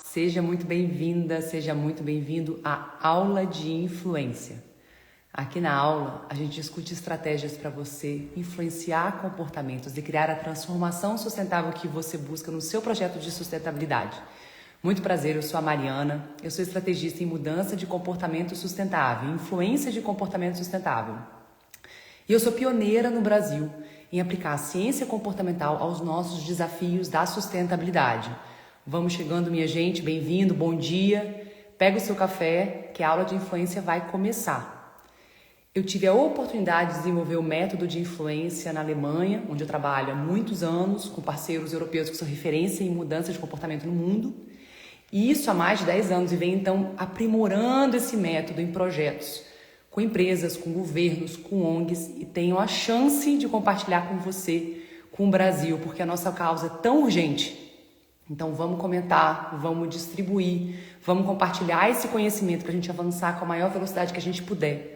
seja muito bem-vinda, seja muito bem-vindo à aula de influência. Aqui na aula, a gente discute estratégias para você influenciar comportamentos e criar a transformação sustentável que você busca no seu projeto de sustentabilidade. Muito prazer, eu sou a Mariana, eu sou estrategista em mudança de comportamento sustentável, influência de comportamento sustentável. E eu sou pioneira no Brasil em aplicar a ciência comportamental aos nossos desafios da sustentabilidade. Vamos chegando, minha gente, bem-vindo, bom dia. Pega o seu café, que a aula de influência vai começar. Eu tive a oportunidade de desenvolver o método de influência na Alemanha, onde eu trabalho há muitos anos, com parceiros europeus que são referência em mudança de comportamento no mundo. E isso há mais de 10 anos, e venho então aprimorando esse método em projetos, com empresas, com governos, com ONGs, e tenho a chance de compartilhar com você, com o Brasil, porque a nossa causa é tão urgente. Então vamos comentar, vamos distribuir, vamos compartilhar esse conhecimento para a gente avançar com a maior velocidade que a gente puder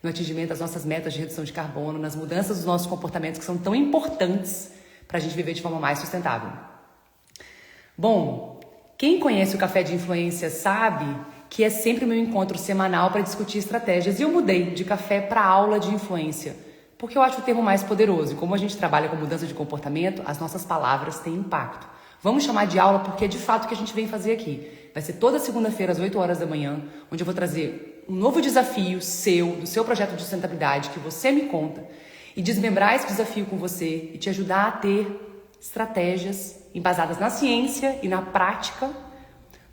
no atingimento das nossas metas de redução de carbono, nas mudanças dos nossos comportamentos que são tão importantes para a gente viver de forma mais sustentável. Bom, quem conhece o Café de Influência sabe que é sempre o meu encontro semanal para discutir estratégias, e eu mudei de café para aula de influência, porque eu acho o termo mais poderoso, e como a gente trabalha com mudança de comportamento, as nossas palavras têm impacto. Vamos chamar de aula porque é de fato o que a gente vem fazer aqui. Vai ser toda segunda-feira às 8 horas da manhã, onde eu vou trazer um novo desafio seu, do seu projeto de sustentabilidade, que você me conta, e desmembrar esse desafio com você e te ajudar a ter estratégias embasadas na ciência e na prática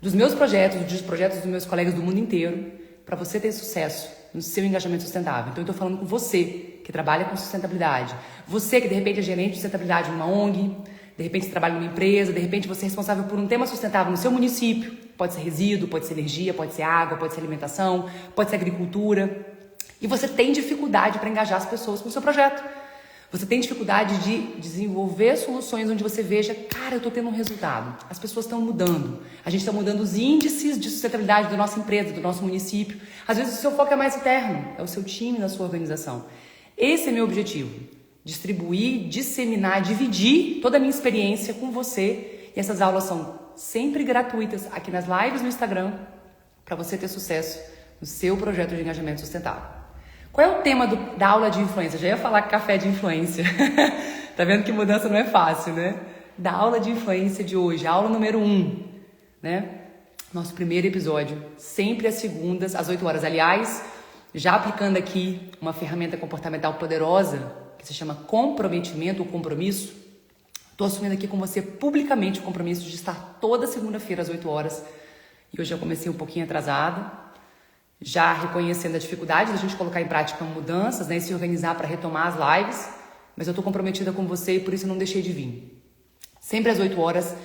dos meus projetos, dos projetos dos meus colegas do mundo inteiro, para você ter sucesso no seu engajamento sustentável. Então eu estou falando com você que trabalha com sustentabilidade, você que de repente é gerente de sustentabilidade numa ONG, de repente você trabalha numa empresa, de repente você é responsável por um tema sustentável no seu município, pode ser resíduo, pode ser energia, pode ser água, pode ser alimentação, pode ser agricultura, e você tem dificuldade para engajar as pessoas com o seu projeto. Você tem dificuldade de desenvolver soluções onde você veja, cara, eu estou tendo um resultado. As pessoas estão mudando. A gente está mudando os índices de sustentabilidade da nossa empresa, do nosso município. Às vezes o seu foco é mais interno, é o seu time na sua organização. Esse é meu objetivo. Distribuir, disseminar, dividir toda a minha experiência com você. E essas aulas são sempre gratuitas aqui nas lives no Instagram para você ter sucesso no seu projeto de engajamento sustentável. Qual é o tema da aula de influência? Já ia falar café de influência. Tá vendo que mudança não é fácil, né? Da aula de influência de hoje, aula número 1, né? Nosso primeiro episódio, sempre às segundas, às 8 horas. Aliás, já aplicando aqui uma ferramenta comportamental poderosa, que se chama comprometimento ou compromisso. Estou assumindo aqui com você publicamente o compromisso de estar toda segunda-feira às 8 horas. E hoje eu comecei um pouquinho atrasada, já reconhecendo a dificuldade da gente colocar em prática mudanças, né, e se organizar para retomar as lives, mas eu estou comprometida com você e por isso eu não deixei de vir. Sempre às 8 horas,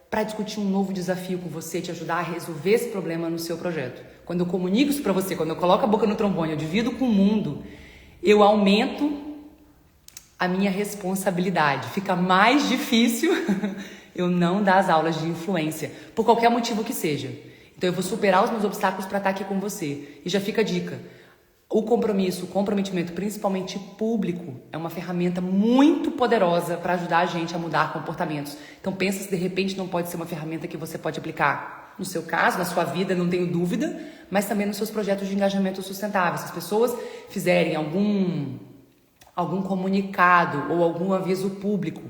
para discutir um novo desafio com você, te ajudar a resolver esse problema no seu projeto. Quando eu comunico isso para você, quando eu coloco a boca no trombone, eu divido com o mundo, eu aumento a minha responsabilidade. Fica mais difícil eu não dar as aulas de influência, por qualquer motivo que seja. Então eu vou superar os meus obstáculos para estar aqui com você. E já fica a dica. O compromisso, o comprometimento, principalmente público, é uma ferramenta muito poderosa para ajudar a gente a mudar comportamentos. Então pensa se de repente não pode ser uma ferramenta que você pode aplicar no seu caso, na sua vida, não tenho dúvida, mas também nos seus projetos de engajamento sustentável. Se as pessoas fizerem algum comunicado ou algum aviso público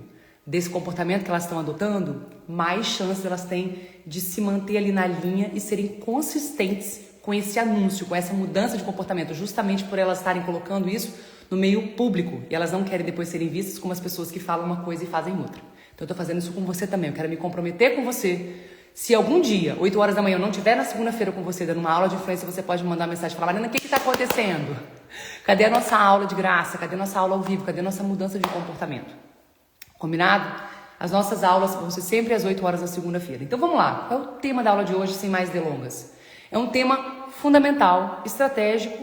desse comportamento que elas estão adotando, mais chances elas têm de se manter ali na linha e serem consistentes com esse anúncio, com essa mudança de comportamento, justamente por elas estarem colocando isso no meio público e elas não querem depois serem vistas como as pessoas que falam uma coisa e fazem outra. Então eu estou fazendo isso com você também, eu quero me comprometer com você. Se algum dia, 8 horas da manhã, eu não estiver na segunda-feira com você, dando uma aula de influência, você pode me mandar uma mensagem e falar, Mariana, o que está acontecendo? Cadê a nossa aula de graça? Cadê a nossa aula ao vivo? Cadê a nossa mudança de comportamento? Combinado? As nossas aulas vão ser sempre às 8 horas na segunda-feira. Então vamos lá. Qual é o tema da aula de hoje, sem mais delongas? É um tema fundamental, estratégico,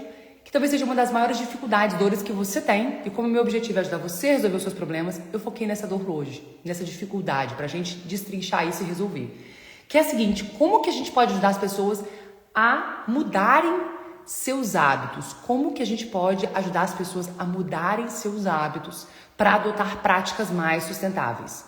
que talvez seja uma das maiores dificuldades, dores que você tem. E como meu objetivo é ajudar você a resolver os seus problemas, eu foquei nessa dor hoje, nessa dificuldade, para a gente destrinchar isso e resolver. Que é a seguinte, como que a gente pode ajudar as pessoas a mudarem seus hábitos? Como que a gente pode ajudar as pessoas a mudarem seus hábitos para adotar práticas mais sustentáveis?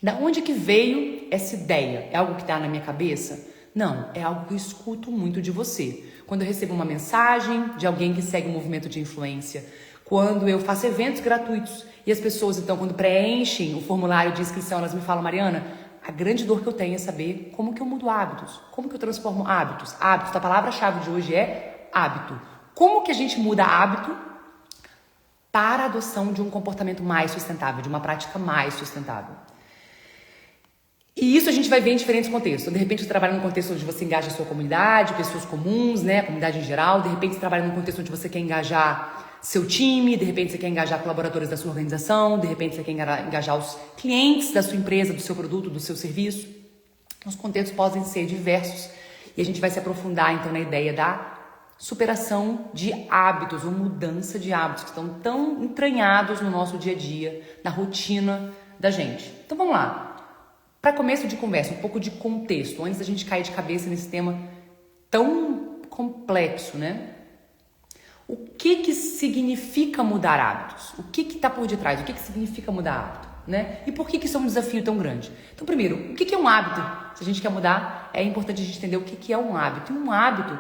Da onde que veio essa ideia? É algo que está na minha cabeça? Não, é algo que eu escuto muito de você. Quando eu recebo uma mensagem de alguém que segue um movimento de influência, quando eu faço eventos gratuitos e as pessoas, então, quando preenchem o formulário de inscrição, elas me falam, Mariana, a grande dor que eu tenho é saber como que eu mudo hábitos, como que eu transformo hábitos. Hábitos, a palavra-chave de hoje é hábito. Como que a gente muda hábito para a adoção de um comportamento mais sustentável, de uma prática mais sustentável? E isso a gente vai ver em diferentes contextos. Então, de repente, você trabalha num contexto onde você engaja a sua comunidade, pessoas comuns, né, a comunidade em geral. De repente, você trabalha num contexto onde você quer engajar seu time, de repente, você quer engajar colaboradores da sua organização, de repente, você quer engajar os clientes da sua empresa, do seu produto, do seu serviço. Os contextos podem ser diversos e a gente vai se aprofundar, então, na ideia da superação de hábitos ou mudança de hábitos que estão tão entranhados no nosso dia a dia, na rotina da gente. Então, vamos lá. Para começo de conversa, um pouco de contexto, antes da gente cair de cabeça nesse tema tão complexo, né? O que significa mudar hábitos? O que está por detrás? O que significa mudar hábito? Né? E por que isso é um desafio tão grande? Então, primeiro, o que é um hábito? Se a gente quer mudar, é importante a gente entender o que é um hábito. E um hábito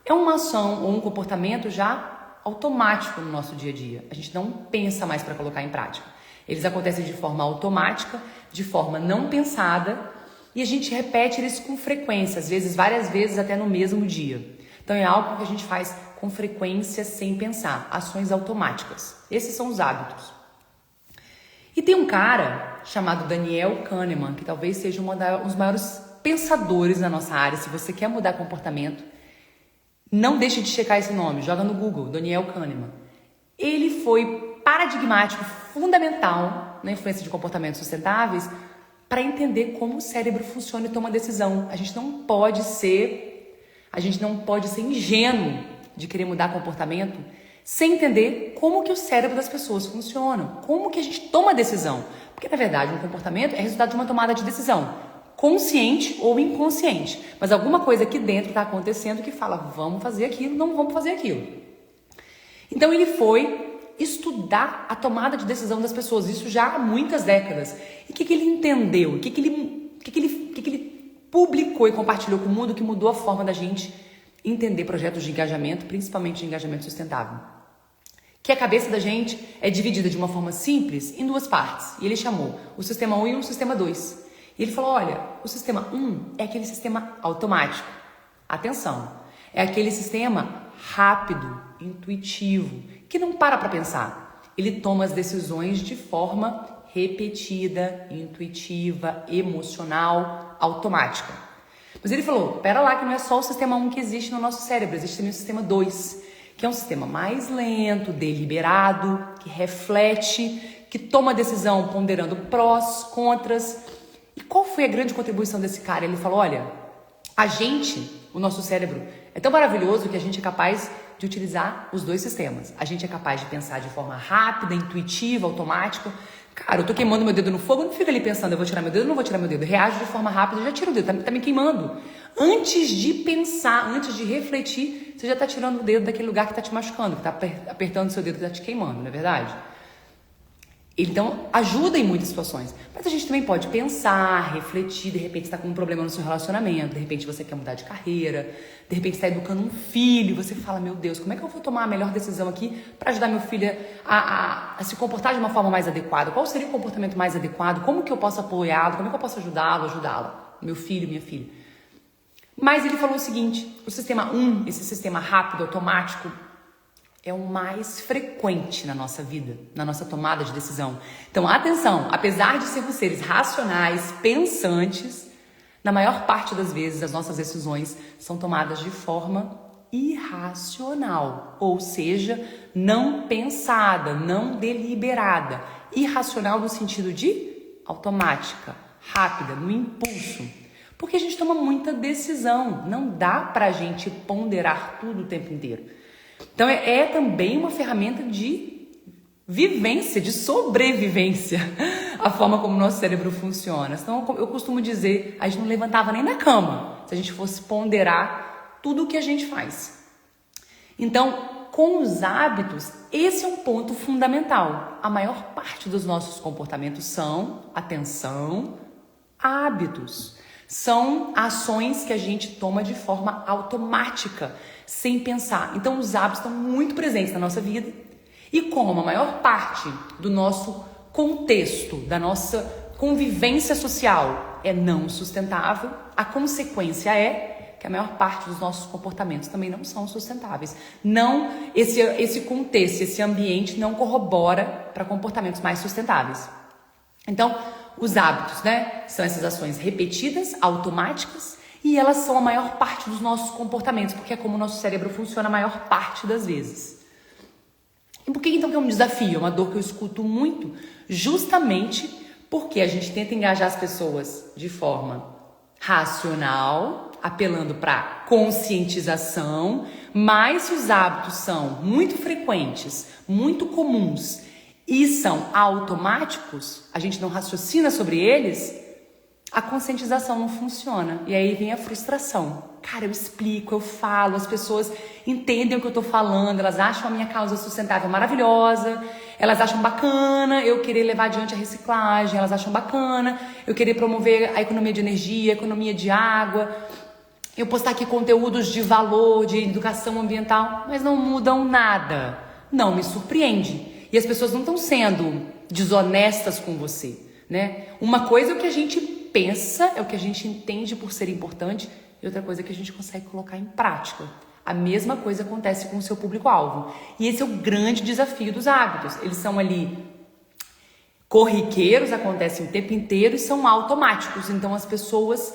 é uma ação ou um comportamento já automático no nosso dia a dia. A gente não pensa mais para colocar em prática. Eles acontecem de forma automática, de forma não pensada, e a gente repete eles com frequência, às vezes várias vezes até no mesmo dia. Então é algo que a gente faz com frequência sem pensar, ações automáticas. Esses são os hábitos. E tem um cara chamado Daniel Kahneman, que talvez seja um dos maiores pensadores na nossa área. Se você quer mudar comportamento, não deixe de checar esse nome, joga no Google, Daniel Kahneman. Ele foi paradigmático, fundamental na influência de comportamentos sustentáveis para entender como o cérebro funciona e toma decisão. A gente não pode ser ingênuo de querer mudar comportamento sem entender como que o cérebro das pessoas funciona, como que a gente toma decisão. Porque, na verdade, um comportamento é resultado de uma tomada de decisão, consciente ou inconsciente. Mas alguma coisa aqui dentro está acontecendo que fala, vamos fazer aquilo, não vamos fazer aquilo. Então, ele foi estudar a tomada de decisão das pessoas, isso já há muitas décadas. E o que ele entendeu? O que ele publicou e compartilhou com o mundo que mudou a forma da gente entender projetos de engajamento, principalmente de engajamento sustentável? Que a cabeça da gente é dividida de uma forma simples em duas partes. E ele chamou o sistema 1 e o sistema 2. E ele falou, olha, o sistema 1 é aquele sistema automático. Atenção, é aquele sistema rápido, intuitivo, que não para pensar. Ele toma as decisões de forma repetida, intuitiva, emocional, automática. Mas ele falou, pera lá que não é só o sistema 1 que existe no nosso cérebro, existe também o sistema 2, que é um sistema mais lento, deliberado, que reflete, que toma decisão ponderando prós, contras. E qual foi a grande contribuição desse cara? Ele falou, olha, o nosso cérebro, é tão maravilhoso que a gente é capaz de utilizar os dois sistemas. A gente é capaz de pensar de forma rápida, intuitiva, automática. Cara, eu tô queimando meu dedo no fogo, não fica ali pensando, eu vou tirar meu dedo ou não vou tirar meu dedo. Reage de forma rápida, já tira o dedo, tá me queimando. Antes de pensar, antes de refletir, você já tá tirando o dedo daquele lugar que tá te machucando, que tá apertando o seu dedo, que tá te queimando, não é verdade? Então, ajuda em muitas situações. Mas a gente também pode pensar, refletir, de repente você está com um problema no seu relacionamento, de repente você quer mudar de carreira, de repente você está educando um filho, você fala, meu Deus, como é que eu vou tomar a melhor decisão aqui para ajudar meu filho a se comportar de uma forma mais adequada? Qual seria o comportamento mais adequado? Como que eu posso apoiá-lo? Como é que eu posso ajudá-la? Meu filho, minha filha. Mas ele falou o seguinte, o sistema 1, esse sistema rápido, automático, é o mais frequente na nossa vida, na nossa tomada de decisão. Então, atenção, apesar de sermos seres racionais, pensantes, na maior parte das vezes as nossas decisões são tomadas de forma irracional, ou seja, não pensada, não deliberada. Irracional no sentido de automática, rápida, no impulso. Porque a gente toma muita decisão, não dá pra gente ponderar tudo o tempo inteiro. Então, é também uma ferramenta de vivência, de sobrevivência, a forma como o nosso cérebro funciona. Então, eu costumo dizer, a gente não levantava nem na cama se a gente fosse ponderar tudo o que a gente faz. Então, com os hábitos, esse é um ponto fundamental. A maior parte dos nossos comportamentos são, atenção, Hábitos. São ações que a gente toma de forma automática, sem pensar. Então, os hábitos estão muito presentes na nossa vida. E como a maior parte do nosso contexto, da nossa convivência social é não sustentável, a consequência é que a maior parte dos nossos comportamentos também não são sustentáveis. Não, esse contexto, esse ambiente não corrobora para comportamentos mais sustentáveis. Então, os hábitos, né, são essas ações repetidas, automáticas, e elas são a maior parte dos nossos comportamentos, porque é como o nosso cérebro funciona a maior parte das vezes. E por que então que é um desafio? É uma dor que eu escuto muito, justamente porque a gente tenta engajar as pessoas de forma racional, apelando para conscientização, mas se os hábitos são muito frequentes, muito comuns e são automáticos, a gente não raciocina sobre eles, a conscientização não funciona. E aí vem a frustração. Cara, eu explico, eu falo, as pessoas entendem o que eu tô falando, elas acham a minha causa sustentável maravilhosa, elas acham bacana eu querer levar adiante a reciclagem, elas acham bacana eu querer promover a economia de energia, a economia de água, eu postar aqui conteúdos de valor, de educação ambiental, mas não mudam nada. Não me surpreende. E as pessoas não estão sendo desonestas com você, né? Uma coisa é o que a gente pensa, é o que a gente entende por ser importante, e outra coisa é que a gente consegue colocar em prática. A mesma coisa acontece com o seu público-alvo. E esse é o grande desafio dos hábitos. Eles são ali corriqueiros, acontecem o tempo inteiro e são automáticos. Então as pessoas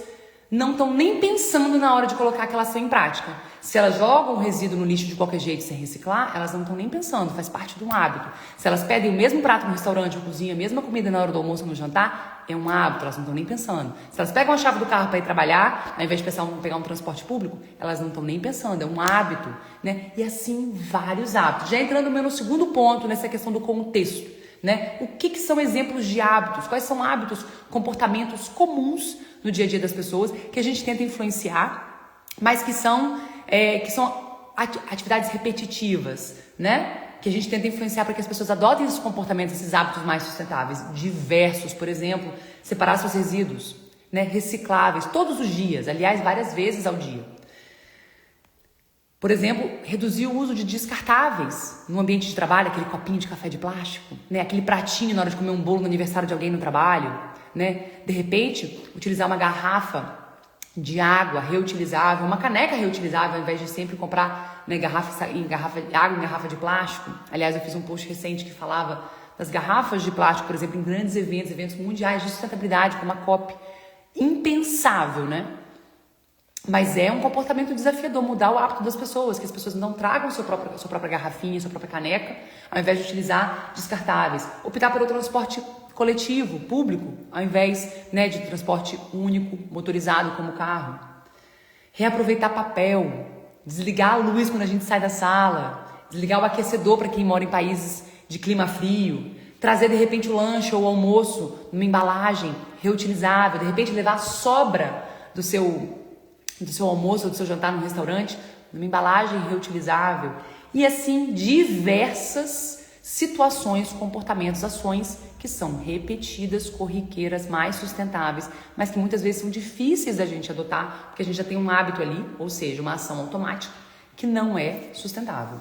não estão nem pensando na hora de colocar aquela ação em prática. Se elas jogam o resíduo no lixo de qualquer jeito sem reciclar, elas não estão nem pensando, faz parte de um hábito. Se elas pedem o mesmo prato no restaurante ou cozinham a mesma comida na hora do almoço ou no jantar, é um hábito, elas não estão nem pensando. Se elas pegam a chave do carro para ir trabalhar, ao invés de pegar um transporte público, elas não estão nem pensando, é um hábito, né? E assim, vários hábitos. Já entrando no segundo ponto, nessa questão do contexto, né? O que são exemplos de hábitos? Quais são hábitos, comportamentos comuns no dia a dia das pessoas que a gente tenta influenciar, mas que são atividades repetitivas, né? Que a gente tenta influenciar para que as pessoas adotem esses comportamentos, esses hábitos mais sustentáveis, diversos, por exemplo, separar seus resíduos, né? Recicláveis, todos os dias, aliás, várias vezes ao dia. Por exemplo, reduzir o uso de descartáveis no ambiente de trabalho, aquele copinho de café de plástico, né? Aquele pratinho na hora de comer um bolo no aniversário de alguém no trabalho, né? De repente, utilizar uma garrafa de água reutilizável, uma caneca reutilizável, ao invés de sempre comprar, né, garrafa de água em garrafa de plástico. Aliás, eu fiz um post recente que falava das garrafas de plástico, por exemplo, em grandes eventos mundiais de sustentabilidade, como a COP. Impensável, né? Mas é um comportamento desafiador mudar o hábito das pessoas, que as pessoas não tragam sua própria garrafinha, sua própria caneca, ao invés de utilizar descartáveis. Optar pelo transporte coletivo, público, ao invés, né, de transporte único, motorizado como carro. Reaproveitar papel, desligar a luz quando a gente sai da sala, desligar o aquecedor para quem mora em países de clima frio, trazer de repente o lanche ou o almoço numa embalagem reutilizável, de repente levar a sobra do seu almoço ou do seu jantar no restaurante, numa embalagem reutilizável. E assim, diversas situações, comportamentos, ações que são repetidas, corriqueiras, mais sustentáveis, mas que muitas vezes são difíceis da gente adotar, porque a gente já tem um hábito ali, ou seja, uma ação automática, que não é sustentável.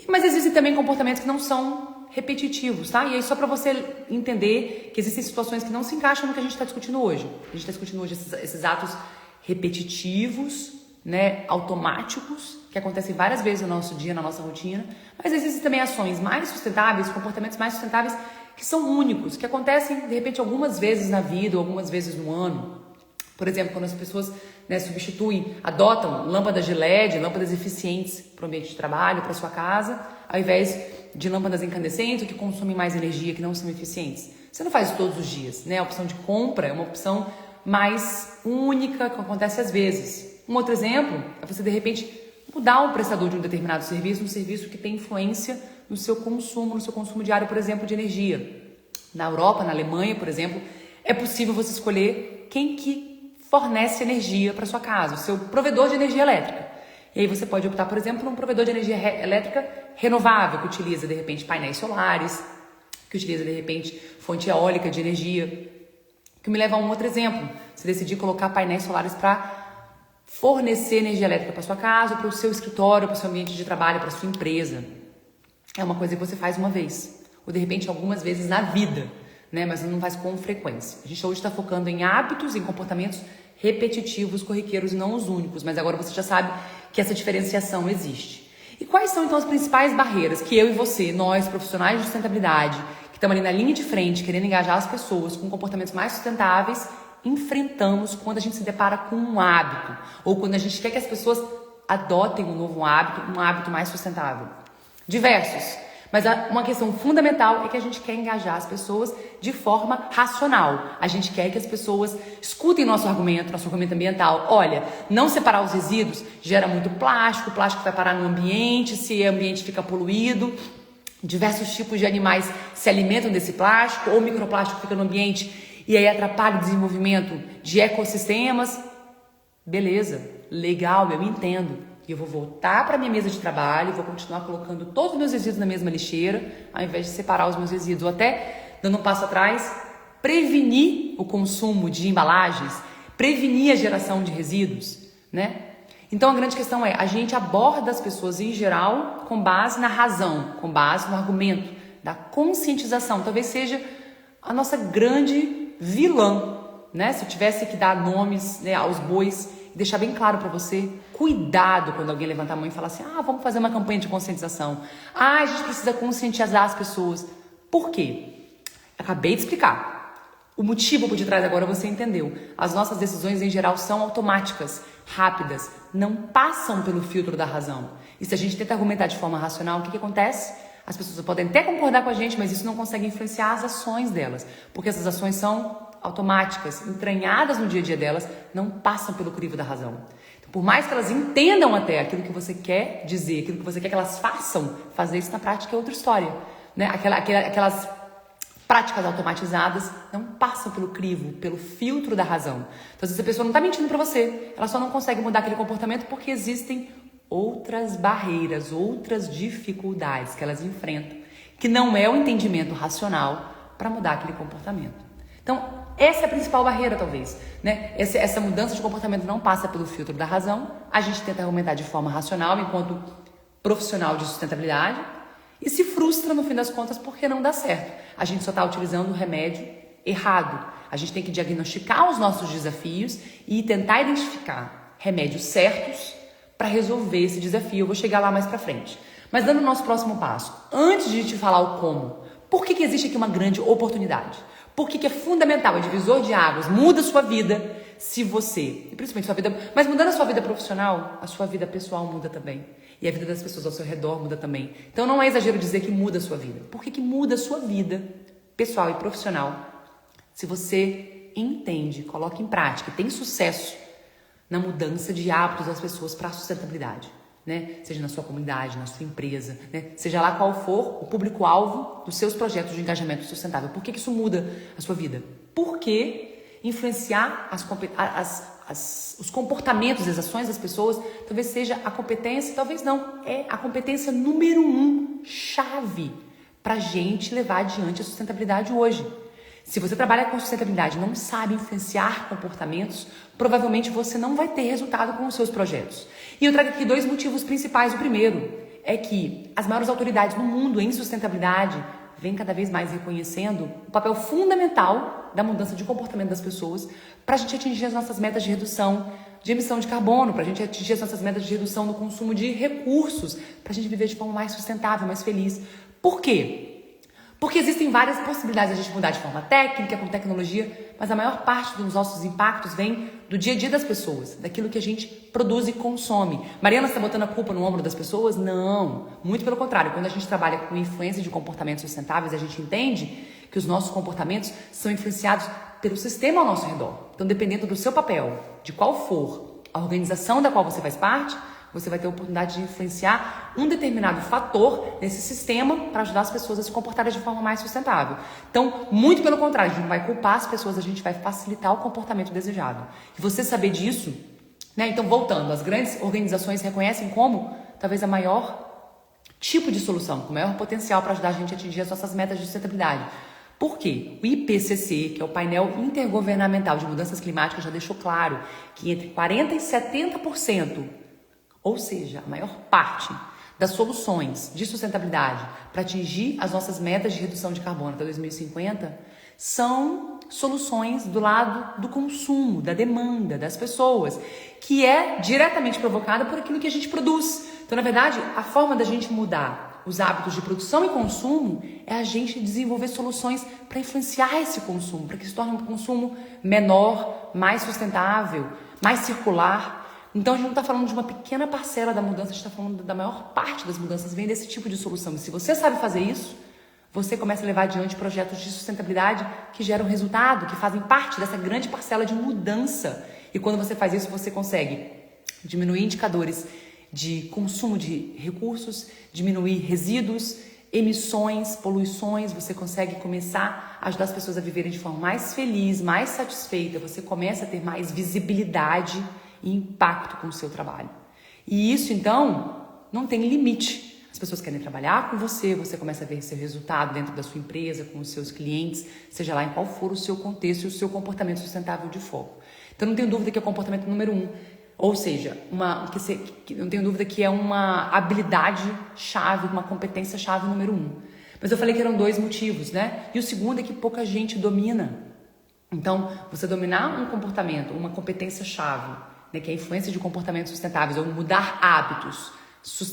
Mas existem também comportamentos que não são repetitivos, tá? E aí só para você entender que existem situações que não se encaixam no que a gente está discutindo hoje. A gente está discutindo hoje esses atos repetitivos, né, automáticos, que acontecem várias vezes no nosso dia, na nossa rotina, mas existem também ações mais sustentáveis, comportamentos mais sustentáveis que são únicos, que acontecem de repente algumas vezes na vida ou algumas vezes no ano. Por exemplo, quando as pessoas, né, adotam lâmpadas de LED, lâmpadas eficientes para o ambiente de trabalho, para sua casa, ao invés de lâmpadas incandescentes que consomem mais energia, que não são eficientes. Você não faz isso todos os dias, né? A opção de compra é uma opção mais única, que acontece às vezes. Um outro exemplo é você, de repente, mudar o prestador de um determinado serviço, um serviço que tem influência no seu consumo diário, por exemplo, de energia. Na Europa, na Alemanha, por exemplo, é possível você escolher quem que fornece energia para sua casa, o seu provedor de energia elétrica. E aí você pode optar, por exemplo, por um provedor de energia elétrica renovável, que utiliza, de repente, painéis solares, que utiliza, de repente, fonte eólica de energia, Que me leva a um outro exemplo. Você decidir colocar painéis solares para fornecer energia elétrica para sua casa, para o seu escritório, para o seu ambiente de trabalho, para a sua empresa. É uma coisa que você faz uma vez, ou de repente algumas vezes na vida, né? Mas não faz com frequência. A gente hoje está focando em hábitos, em comportamentos repetitivos, corriqueiros e não os únicos, mas agora você já sabe que essa diferenciação existe. E quais são então as principais barreiras que eu e você, nós profissionais de sustentabilidade, que estamos ali na linha de frente, querendo engajar as pessoas com comportamentos mais sustentáveis, enfrentamos quando a gente se depara com um hábito, ou quando a gente quer que as pessoas adotem um novo hábito, um hábito mais sustentável? Diversos. Mas uma questão fundamental é que a gente quer engajar as pessoas de forma racional. A gente quer que as pessoas escutem nosso argumento ambiental. Olha, não separar os resíduos gera muito plástico, o plástico vai parar no ambiente, se o ambiente fica poluído, diversos tipos de animais se alimentam desse plástico, ou microplástico fica no ambiente e aí atrapalha o desenvolvimento de ecossistemas. Beleza, legal, eu entendo. E eu vou voltar para minha mesa de trabalho, vou continuar colocando todos os meus resíduos na mesma lixeira, ao invés de separar os meus resíduos. Ou até, dando um passo atrás, prevenir o consumo de embalagens, prevenir a geração de resíduos, né? Então a grande questão é, a gente aborda as pessoas em geral com base na razão, com base no argumento da conscientização. Talvez seja a nossa grande vilã, né? Se eu tivesse que dar nomes, né, aos bois, deixar bem claro para você, cuidado quando alguém levantar a mão e falar assim, vamos fazer uma campanha de conscientização. A gente precisa conscientizar as pessoas. Por quê? Acabei de explicar. O motivo por detrás agora você entendeu. As nossas decisões em geral são automáticas, rápidas, não passam pelo filtro da razão. E se a gente tenta argumentar de forma racional, o que acontece? As pessoas podem até concordar com a gente, mas isso não consegue influenciar as ações delas, porque essas ações são automáticas, entranhadas no dia a dia delas, não passam pelo crivo da razão. Então, por mais que elas entendam até aquilo que você quer dizer, aquilo que você quer que elas façam, fazer isso na prática é outra história, né? Aquelas práticas automatizadas não passam pelo crivo, pelo filtro da razão. Então, às vezes a pessoa não está mentindo para você, ela só não consegue mudar aquele comportamento porque existem outras barreiras, outras dificuldades que elas enfrentam, que não é o entendimento racional para mudar aquele comportamento. Então, essa é a principal barreira, talvez, né? Essa mudança de comportamento não passa pelo filtro da razão. A gente tenta argumentar de forma racional enquanto profissional de sustentabilidade e se frustra, no fim das contas, porque não dá certo. A gente só está utilizando o remédio errado. A gente tem que diagnosticar os nossos desafios e tentar identificar remédios certos para resolver esse desafio. Eu vou chegar lá mais para frente. Mas dando o nosso próximo passo, antes de te falar o como, por que existe aqui uma grande oportunidade? Por que é fundamental, é divisor de águas, muda a sua vida se você, e principalmente sua vida, mas mudando a sua vida profissional, a sua vida pessoal muda também. E a vida das pessoas ao seu redor muda também. Então não é exagero dizer que muda a sua vida. Por que muda a sua vida pessoal e profissional se você entende, coloca em prática, tem sucesso na mudança de hábitos das pessoas para a sustentabilidade, né? Seja na sua comunidade, na sua empresa, né? Seja lá qual for o público-alvo dos seus projetos de engajamento sustentável. Por que isso muda a sua vida? Porque influenciar os comportamentos, as ações das pessoas, talvez seja a competência, talvez não, é a competência número 1, chave, para a gente levar adiante a sustentabilidade hoje. Se você trabalha com sustentabilidade e não sabe influenciar comportamentos, provavelmente você não vai ter resultado com os seus projetos. E eu trago aqui 2 motivos principais. O primeiro é que as maiores autoridades no mundo em sustentabilidade vêm cada vez mais reconhecendo o papel fundamental da mudança de comportamento das pessoas para a gente atingir as nossas metas de redução de emissão de carbono, para a gente atingir as nossas metas de redução no consumo de recursos, para a gente viver de forma mais sustentável, mais feliz. Por quê? Porque existem várias possibilidades de a gente mudar de forma técnica, com tecnologia, mas a maior parte dos nossos impactos vem do dia a dia das pessoas, daquilo que a gente produz e consome. Mariana, você está botando a culpa no ombro das pessoas? Não, muito pelo contrário. Quando a gente trabalha com influência de comportamentos sustentáveis, a gente entende que os nossos comportamentos são influenciados pelo sistema ao nosso redor. Então, dependendo do seu papel, de qual for a organização da qual você faz parte, você vai ter a oportunidade de influenciar um determinado fator nesse sistema para ajudar as pessoas a se comportarem de forma mais sustentável. Então, muito pelo contrário, a gente não vai culpar as pessoas, a gente vai facilitar o comportamento desejado. E você saber disso, né? Então, voltando, as grandes organizações reconhecem como talvez a maior tipo de solução, com o maior potencial para ajudar a gente a atingir as nossas metas de sustentabilidade. Por quê? O IPCC, que é o painel intergovernamental de mudanças climáticas, já deixou claro que entre 40% e 70%, ou seja, a maior parte das soluções de sustentabilidade para atingir as nossas metas de redução de carbono até 2050 são soluções do lado do consumo, da demanda das pessoas, que é diretamente provocada por aquilo que a gente produz. Então, na verdade, a forma da gente mudar os hábitos de produção e consumo é a gente desenvolver soluções para influenciar esse consumo, para que se torne um consumo menor, mais sustentável, mais circular. Então, a gente não está falando de uma pequena parcela da mudança, a gente está falando da maior parte das mudanças vem desse tipo de solução. E se você sabe fazer isso, você começa a levar adiante projetos de sustentabilidade que geram resultado, que fazem parte dessa grande parcela de mudança. E quando você faz isso, você consegue diminuir indicadores de consumo de recursos, diminuir resíduos, emissões, poluições, você consegue começar a ajudar as pessoas a viverem de forma mais feliz, mais satisfeita, você começa a ter mais visibilidade e impacto com o seu trabalho. E isso, então, não tem limite. As pessoas querem trabalhar com você, você começa a ver seu resultado dentro da sua empresa, com os seus clientes, seja lá em qual for o seu contexto e o seu comportamento sustentável de foco. Então, não tenho dúvida que é o comportamento número 1. Ou seja, não tenho dúvida que é uma habilidade chave, uma competência chave número 1. Mas eu falei que eram 2 motivos, né? E o segundo é que pouca gente domina. Então, você dominar um comportamento, uma competência chave, né, que é a influência de comportamentos sustentáveis, ou mudar hábitos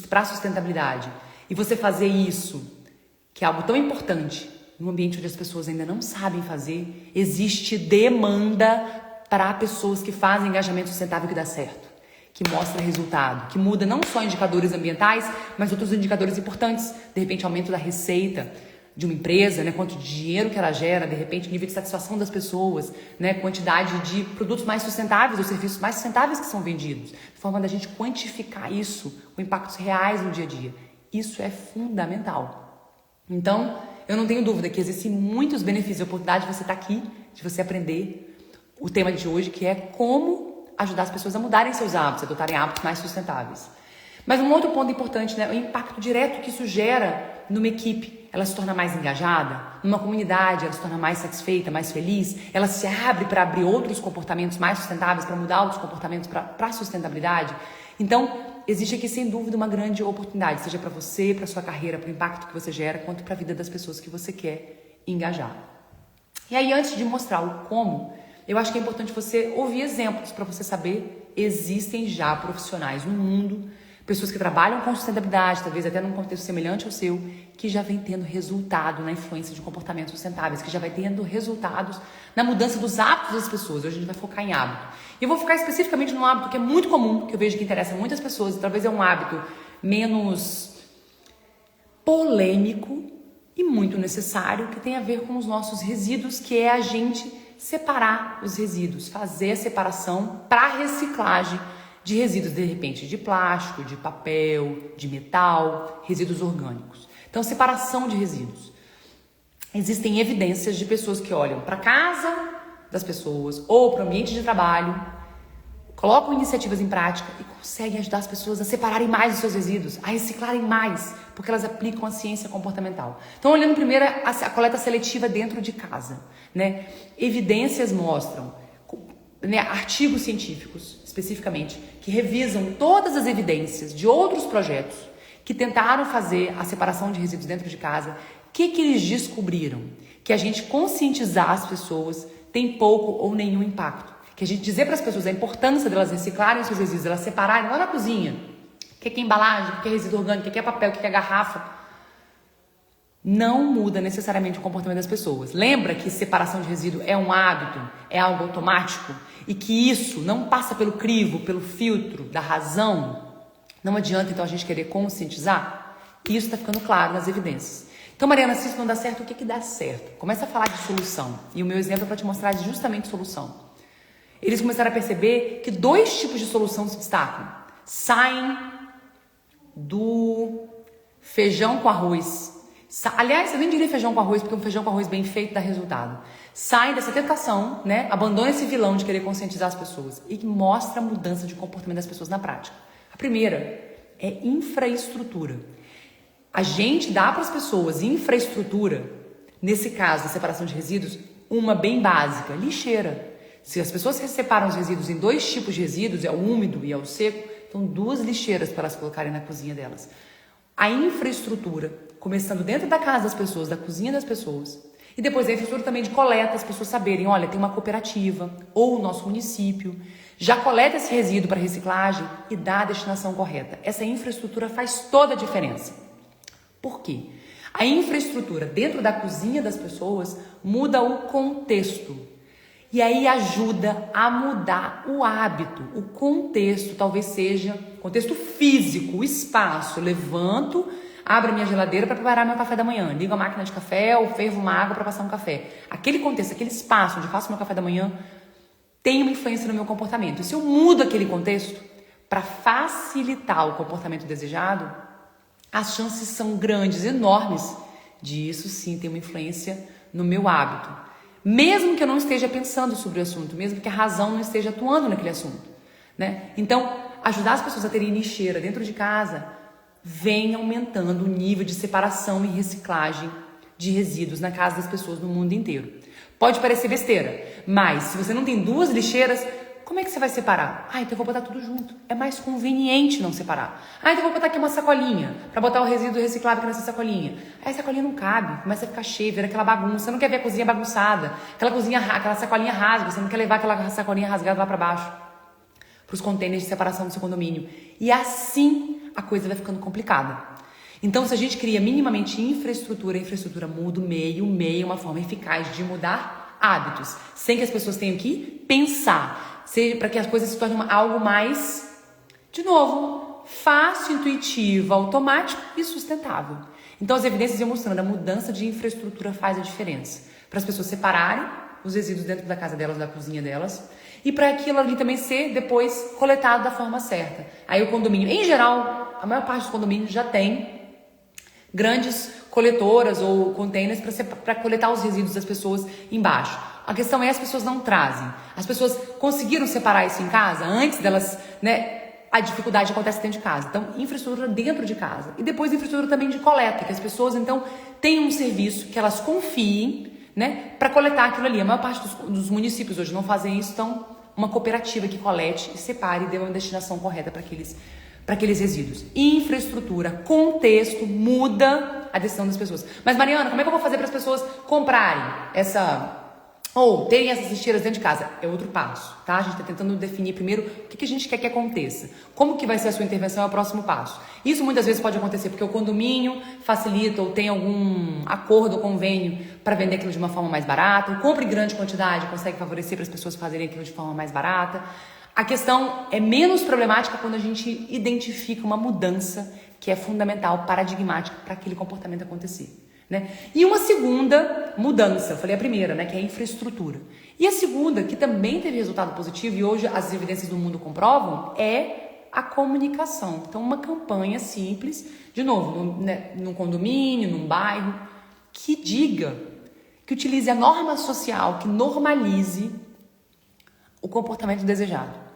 para a sustentabilidade, e você fazer isso, que é algo tão importante, num ambiente onde as pessoas ainda não sabem fazer, existe demanda para pessoas que fazem engajamento sustentável que dá certo, que mostra resultado, que muda não só indicadores ambientais, mas outros indicadores importantes, de repente aumento da receita de uma empresa, né, quanto de dinheiro que ela gera, de repente nível de satisfação das pessoas, né, quantidade de produtos mais sustentáveis ou serviços mais sustentáveis que são vendidos, de forma da gente quantificar isso, com impactos reais no dia a dia. Isso é fundamental. Então, eu não tenho dúvida que existem muitos benefícios e oportunidades de você estar aqui, de você aprender o tema de hoje, que é como ajudar as pessoas a mudarem seus hábitos, a adotarem hábitos mais sustentáveis. Mas um outro ponto importante, né, é o impacto direto que isso gera numa equipe. Ela se torna mais engajada, numa comunidade ela se torna mais satisfeita, mais feliz, ela se abre para abrir outros comportamentos mais sustentáveis, para mudar outros comportamentos para a sustentabilidade. Então, existe aqui sem dúvida uma grande oportunidade, seja para você, para sua carreira, para o impacto que você gera, quanto para a vida das pessoas que você quer engajar. E aí, antes de mostrar o como, eu acho que é importante você ouvir exemplos para você saber, existem já profissionais no mundo, pessoas que trabalham com sustentabilidade, talvez até num contexto semelhante ao seu, que já vem tendo resultado na influência de comportamentos sustentáveis, que já vai tendo resultados na mudança dos hábitos das pessoas. Hoje a gente vai focar em hábito. E eu vou focar especificamente num hábito que é muito comum, que eu vejo que interessa muitas pessoas, e talvez é um hábito menos polêmico e muito necessário, que tem a ver com os nossos resíduos, que é a gente separar os resíduos, fazer a separação para reciclagem de resíduos, de repente, de plástico, de papel, de metal, resíduos orgânicos. Então, separação de resíduos. Existem evidências de pessoas que olham para a casa das pessoas ou para o ambiente de trabalho, colocam iniciativas em prática e conseguem ajudar as pessoas a separarem mais os seus resíduos, a reciclarem mais, porque elas aplicam a ciência comportamental. Então, olhando primeiro a coleta seletiva dentro de casa, né? Evidências mostram, né, artigos científicos, especificamente, que revisam todas as evidências de outros projetos que tentaram fazer a separação de resíduos dentro de casa. O que eles descobriram? Que a gente conscientizar as pessoas tem pouco ou nenhum impacto. Que a gente dizer para as pessoas a importância delas reciclarem os seus resíduos, elas separarem lá na cozinha, o que é embalagem, o que é resíduo orgânico, o que é papel, o que é garrafa, não muda necessariamente o comportamento das pessoas. Lembra que separação de resíduo é um hábito, é algo automático, e que isso não passa pelo crivo, pelo filtro da razão? Não adianta então a gente querer conscientizar? E isso está ficando claro nas evidências. Então, Mariana, se isso não dá certo, o que dá certo? Começa a falar de solução. E o meu exemplo é para te mostrar justamente solução. Eles começaram a perceber que 2 tipos de solução se destacam. Saem do feijão com arroz. Aliás, eu nem diria feijão com arroz, porque um feijão com arroz bem feito dá resultado. Saem dessa tentação, né? Abandona esse vilão de querer conscientizar as pessoas e mostra a mudança de comportamento das pessoas na prática. A primeira é infraestrutura. A gente dá para as pessoas infraestrutura Nesse caso, da separação de resíduos, uma bem básica, lixeira. Se as pessoas separam os resíduos em 2 tipos de resíduos, é o úmido e é o seco, então 2 lixeiras para elas colocarem na cozinha delas. A infraestrutura, começando dentro da casa das pessoas, da cozinha das pessoas, e depois a infraestrutura também de coleta, as pessoas saberem, olha, tem uma cooperativa ou o nosso município, já coleta esse resíduo para reciclagem e dá a destinação correta. Essa infraestrutura faz toda a diferença. Por quê? A infraestrutura dentro da cozinha das pessoas muda o contexto. E aí ajuda a mudar o hábito. O contexto talvez seja contexto físico, o espaço. Eu levanto, abro a minha geladeira para preparar meu café da manhã. Ligo a máquina de café ou fervo uma água para passar um café. Aquele contexto, aquele espaço onde eu faço meu café da manhã tem uma influência no meu comportamento. E se eu mudo aquele contexto para facilitar o comportamento desejado, as chances são grandes, enormes, de isso sim ter uma influência no meu hábito. Mesmo que eu não esteja pensando sobre o assunto, mesmo que a razão não esteja atuando naquele assunto, né? Então, ajudar as pessoas a terem lixeira dentro de casa vem aumentando o nível de separação e reciclagem de resíduos na casa das pessoas no mundo inteiro. Pode parecer besteira, mas se você não tem 2 lixeiras, como é que você vai separar? Então eu vou botar tudo junto. É mais conveniente não separar. Então eu vou botar aqui uma sacolinha para botar o resíduo reciclável aqui nessa sacolinha. Aí a sacolinha não cabe, começa a ficar cheia, vira aquela bagunça. Você não quer ver a cozinha bagunçada, aquela sacolinha rasga, você não quer levar aquela sacolinha rasgada lá para baixo, para os contêineres de separação do seu condomínio. E assim a coisa vai ficando complicada. Então, se a gente cria minimamente infraestrutura, a infraestrutura muda o meio é uma forma eficaz de mudar hábitos, sem que as pessoas tenham que pensar, para que as coisas se tornem algo mais, de novo, fácil, intuitivo, automático e sustentável. Então, as evidências iam mostrando a mudança de infraestrutura faz a diferença. Para as pessoas separarem os resíduos dentro da casa delas, da cozinha delas, e para aquilo ali também ser depois coletado da forma certa. Aí o condomínio, em geral, a maior parte dos condomínios já tem grandes coletoras ou containers para coletar os resíduos das pessoas embaixo. A questão é, as pessoas não trazem. As pessoas conseguiram separar isso em casa antes delas, né? A dificuldade acontece dentro de casa. Então, infraestrutura dentro de casa. E depois infraestrutura também de coleta, que as pessoas, então, tenham um serviço que elas confiem, né? Para coletar aquilo ali. A maior parte dos municípios hoje não fazem isso, então, uma cooperativa que colete e separe e dê uma destinação correta para aqueles resíduos. Infraestrutura, contexto, muda a decisão das pessoas. Mas, Mariana, como é que eu vou fazer para as pessoas comprarem ou terem essas lixeiras dentro de casa? É outro passo, tá? A gente está tentando definir primeiro o que a gente quer que aconteça. Como que vai ser a sua intervenção é o próximo passo. Isso muitas vezes pode acontecer porque o condomínio facilita ou tem algum acordo ou convênio para vender aquilo de uma forma mais barata, ou compra em grande quantidade, consegue favorecer para as pessoas fazerem aquilo de forma mais barata. A questão é menos problemática quando a gente identifica uma mudança que é fundamental, paradigmática para aquele comportamento acontecer. Né? E uma segunda mudança, eu falei a primeira, né, que é a infraestrutura. E a segunda, que também teve resultado positivo e hoje as evidências do mundo comprovam, é a comunicação. Então, uma campanha simples, de novo, num condomínio, num bairro, que diga, que utilize a norma social, que normalize o comportamento desejado.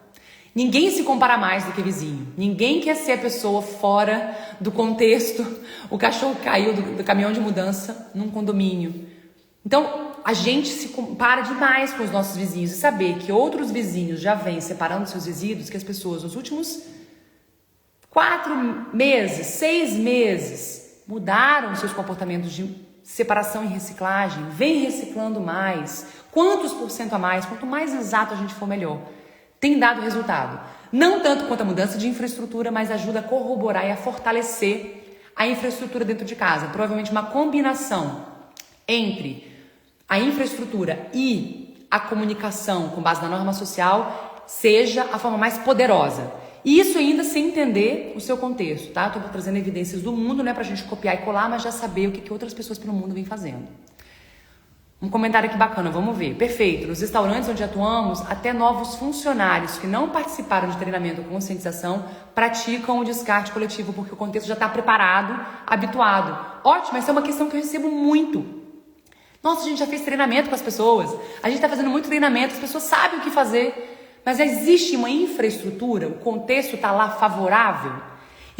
Ninguém se compara mais do que vizinho. Ninguém quer ser a pessoa fora do contexto. O cachorro caiu do caminhão de mudança num condomínio. Então, a gente se compara demais com os nossos vizinhos. E saber que outros vizinhos já vêm separando seus resíduos, que as pessoas nos últimos 4 meses, 6 meses, mudaram seus comportamentos de separação e reciclagem, vem reciclando mais. Quantos % a mais? Quanto mais exato a gente for, melhor. Tem dado resultado. Não tanto quanto a mudança de infraestrutura, mas ajuda a corroborar e a fortalecer a infraestrutura dentro de casa. Provavelmente uma combinação entre a infraestrutura e a comunicação com base na norma social seja a forma mais poderosa. E isso ainda sem entender o seu contexto, tá? Estou trazendo evidências do mundo, né, pra gente copiar e colar, mas já saber o que outras pessoas pelo mundo vêm fazendo. Um comentário aqui bacana, vamos ver. Perfeito. Nos restaurantes onde atuamos, até novos funcionários que não participaram de treinamento ou conscientização praticam o descarte coletivo porque o contexto já está preparado, habituado. Ótimo, essa é uma questão que eu recebo muito. Nossa, a gente já fez treinamento com as pessoas, a gente está fazendo muito treinamento, as pessoas sabem o que fazer, mas existe uma infraestrutura, o contexto está lá favorável.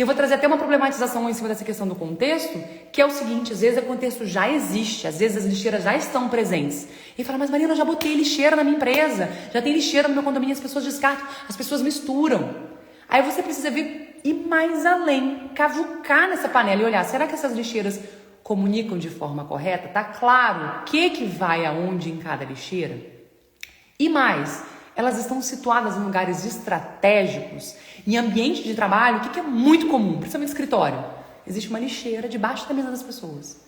E eu vou trazer até uma problematização em cima dessa questão do contexto, que é o seguinte, às vezes o contexto já existe, às vezes as lixeiras já estão presentes. E fala, mas Marina, eu já botei lixeira na minha empresa, já tem lixeira no meu condomínio, as pessoas descartam, as pessoas misturam. Aí você precisa ir mais além, cavucar nessa panela e olhar, será que essas lixeiras comunicam de forma correta? Tá claro o que vai aonde em cada lixeira? E mais, elas estão situadas em lugares estratégicos, em ambiente de trabalho, o que é muito comum, principalmente escritório. Existe uma lixeira debaixo da mesa das pessoas.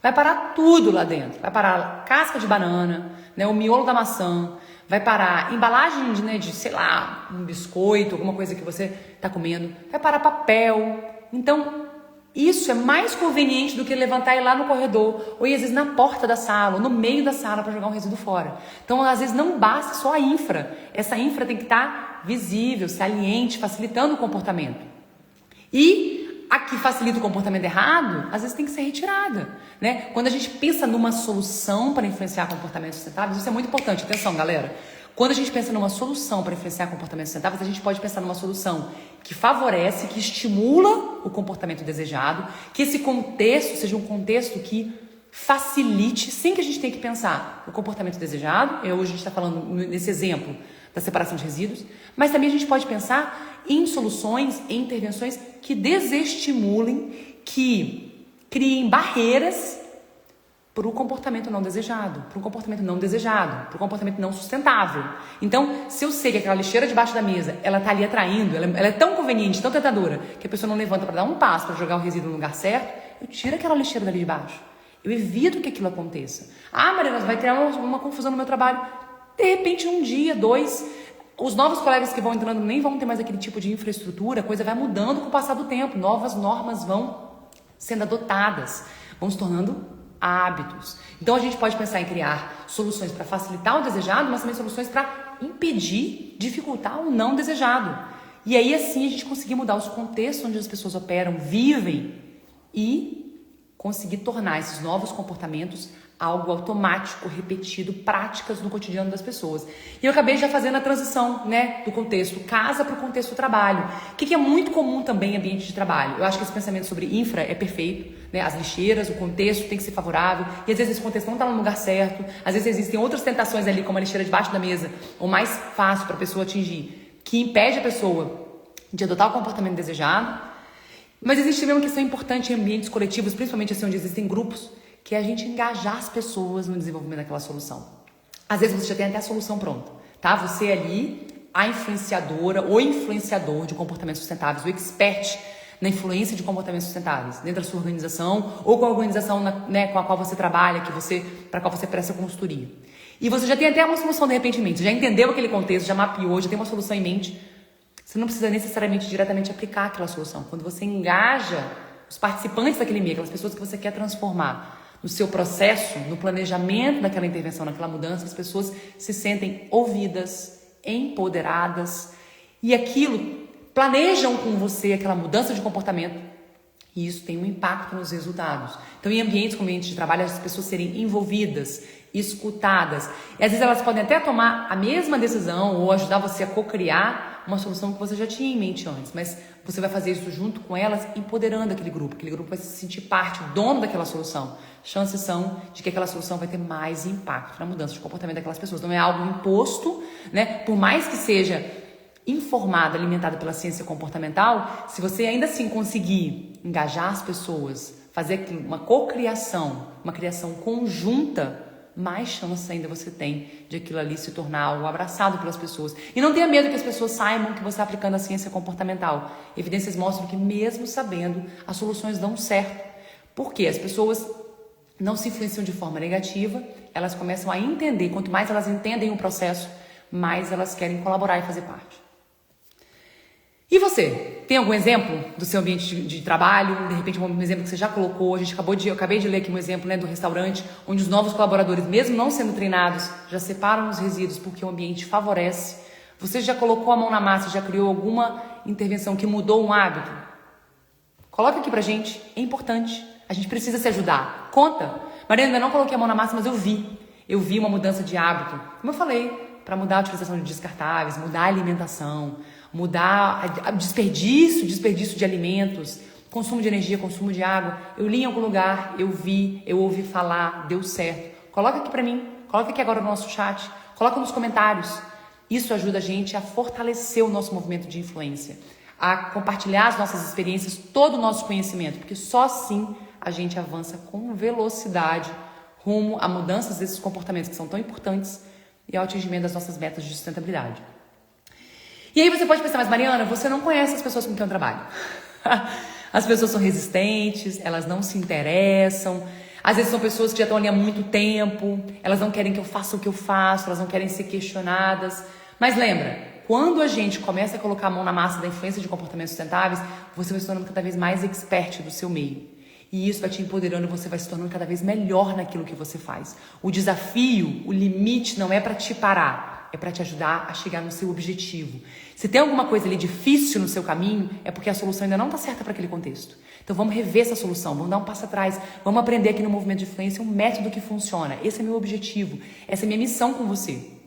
Vai parar tudo lá dentro. Vai parar casca de banana, né, o miolo da maçã, vai parar embalagem de, sei lá, um biscoito, alguma coisa que você está comendo, vai parar papel. Então, isso é mais conveniente do que levantar e ir lá no corredor, ou ir às vezes na porta da sala, ou no meio da sala para jogar um resíduo fora. Então, às vezes não basta só a infra. Essa infra tem que estar visível, saliente, facilitando o comportamento. E a que facilita o comportamento errado, às vezes tem que ser retirada, né? Quando a gente pensa numa solução para influenciar comportamentos sustentáveis, isso é muito importante. Atenção, galera. Quando a gente pensa numa solução para influenciar comportamentos sustentáveis, a gente pode pensar numa solução que favorece, que estimula o comportamento desejado, que esse contexto seja um contexto que facilite, sem que a gente tenha que pensar o comportamento desejado. Hoje a gente está falando nesse exemplo da separação de resíduos, mas também a gente pode pensar em soluções, em intervenções que desestimulem, que criem barreiras para o comportamento não desejado, para o comportamento não desejado, para o comportamento não sustentável. Então, se eu sei que aquela lixeira debaixo da mesa, ela está ali atraindo, ela é tão conveniente, tão tentadora, que a pessoa não levanta para dar um passo para jogar o resíduo no lugar certo, eu tiro aquela lixeira dali de baixo. Eu evito que aquilo aconteça. Ah, Mariana, vai criar uma confusão no meu trabalho. De repente, um dia, 2, os novos colegas que vão entrando nem vão ter mais aquele tipo de infraestrutura, a coisa vai mudando com o passar do tempo, novas normas vão sendo adotadas, vão se tornando hábitos. Então a gente pode pensar em criar soluções para facilitar o desejado, mas também soluções para impedir, dificultar o não desejado. E aí assim a gente conseguir mudar os contextos onde as pessoas operam, vivem e conseguir tornar esses novos comportamentos algo automático, repetido, práticas no cotidiano das pessoas. E eu acabei já fazendo a transição, né, do contexto casa para o contexto trabalho. O que é muito comum também em ambiente de trabalho? Eu acho que esse pensamento sobre infra é perfeito, né? As lixeiras, o contexto tem que ser favorável, e às vezes esse contexto não está no lugar certo, às vezes existem outras tentações ali, como a lixeira debaixo da mesa, ou mais fácil para a pessoa atingir, que impede a pessoa de adotar o comportamento desejado. Mas existe também uma questão importante em ambientes coletivos, principalmente assim onde existem grupos, que é a gente engajar as pessoas no desenvolvimento daquela solução. Às vezes você já tem até a solução pronta, tá? Você ali, a influenciadora ou influenciador de comportamentos sustentáveis, o expert na influência de comportamentos sustentáveis dentro da sua organização ou com a organização, né, com a qual você trabalha, para a qual você presta consultoria. E você já tem até uma solução de repente em mente, já entendeu aquele contexto, já mapeou, já tem uma solução em mente. Você não precisa necessariamente diretamente aplicar aquela solução. Quando você engaja os participantes daquele meio, aquelas pessoas que você quer transformar no seu processo, no planejamento daquela intervenção, naquela mudança, as pessoas se sentem ouvidas, empoderadas e aquilo, planejam com você aquela mudança de comportamento e isso tem um impacto nos resultados. Então, em ambientes como ambiente de trabalho, as pessoas serem envolvidas, escutadas. E às vezes elas podem até tomar a mesma decisão ou ajudar você a co-criar uma solução que você já tinha em mente antes, mas você vai fazer isso junto com elas, empoderando aquele grupo vai se sentir parte, dono daquela solução. Chances são de que aquela solução vai ter mais impacto na mudança de comportamento daquelas pessoas. Não é algo imposto, né? Por mais que seja informada, alimentada pela ciência comportamental, se você ainda assim conseguir engajar as pessoas, fazer uma cocriação, uma criação conjunta, mais chance ainda você tem de aquilo ali se tornar algo abraçado pelas pessoas. E não tenha medo que as pessoas saibam que você está aplicando a ciência comportamental. Evidências mostram que mesmo sabendo, as soluções dão certo. Por quê? As pessoas não se influenciam de forma negativa, elas começam a entender. Quanto mais elas entendem o processo, mais elas querem colaborar e fazer parte. E você? Tem algum exemplo do seu ambiente de trabalho? De repente, um exemplo que você já colocou? Eu acabei de ler aqui um exemplo, né, do restaurante, onde os novos colaboradores, mesmo não sendo treinados, já separam os resíduos porque o ambiente favorece. Você já colocou a mão na massa, já criou alguma intervenção que mudou um hábito? Coloca aqui pra gente, é importante. A gente precisa se ajudar. Conta. Mariana, ainda não coloquei a mão na massa, mas eu vi. Eu vi uma mudança de hábito. Como eu falei, para mudar a utilização de descartáveis, mudar a alimentação, mudar o desperdício de alimentos, consumo de energia, consumo de água. Eu li em algum lugar, eu vi, eu ouvi falar, deu certo. Coloca aqui para mim, coloca aqui agora no nosso chat, coloca nos comentários. Isso ajuda a gente a fortalecer o nosso movimento de influência, a compartilhar as nossas experiências, todo o nosso conhecimento, porque só assim a gente avança com velocidade rumo a mudanças desses comportamentos que são tão importantes e ao atingimento das nossas metas de sustentabilidade. E aí você pode pensar, mas Mariana, você não conhece as pessoas com quem eu trabalho. As pessoas são resistentes, elas não se interessam, às vezes são pessoas que já estão ali há muito tempo, elas não querem que eu faça o que eu faço, elas não querem ser questionadas. Mas lembra, quando a gente começa a colocar a mão na massa da influência de comportamentos sustentáveis, você vai se tornando cada vez mais expert do seu meio. E isso vai te empoderando, você vai se tornando cada vez melhor naquilo que você faz. O desafio, o limite não é para te parar, é para te ajudar a chegar no seu objetivo. Se tem alguma coisa ali difícil no seu caminho, é porque a solução ainda não está certa para aquele contexto. Então vamos rever essa solução, vamos dar um passo atrás, vamos aprender aqui no Movimento de Influência um método que funciona. Esse é meu objetivo, essa é minha missão com você.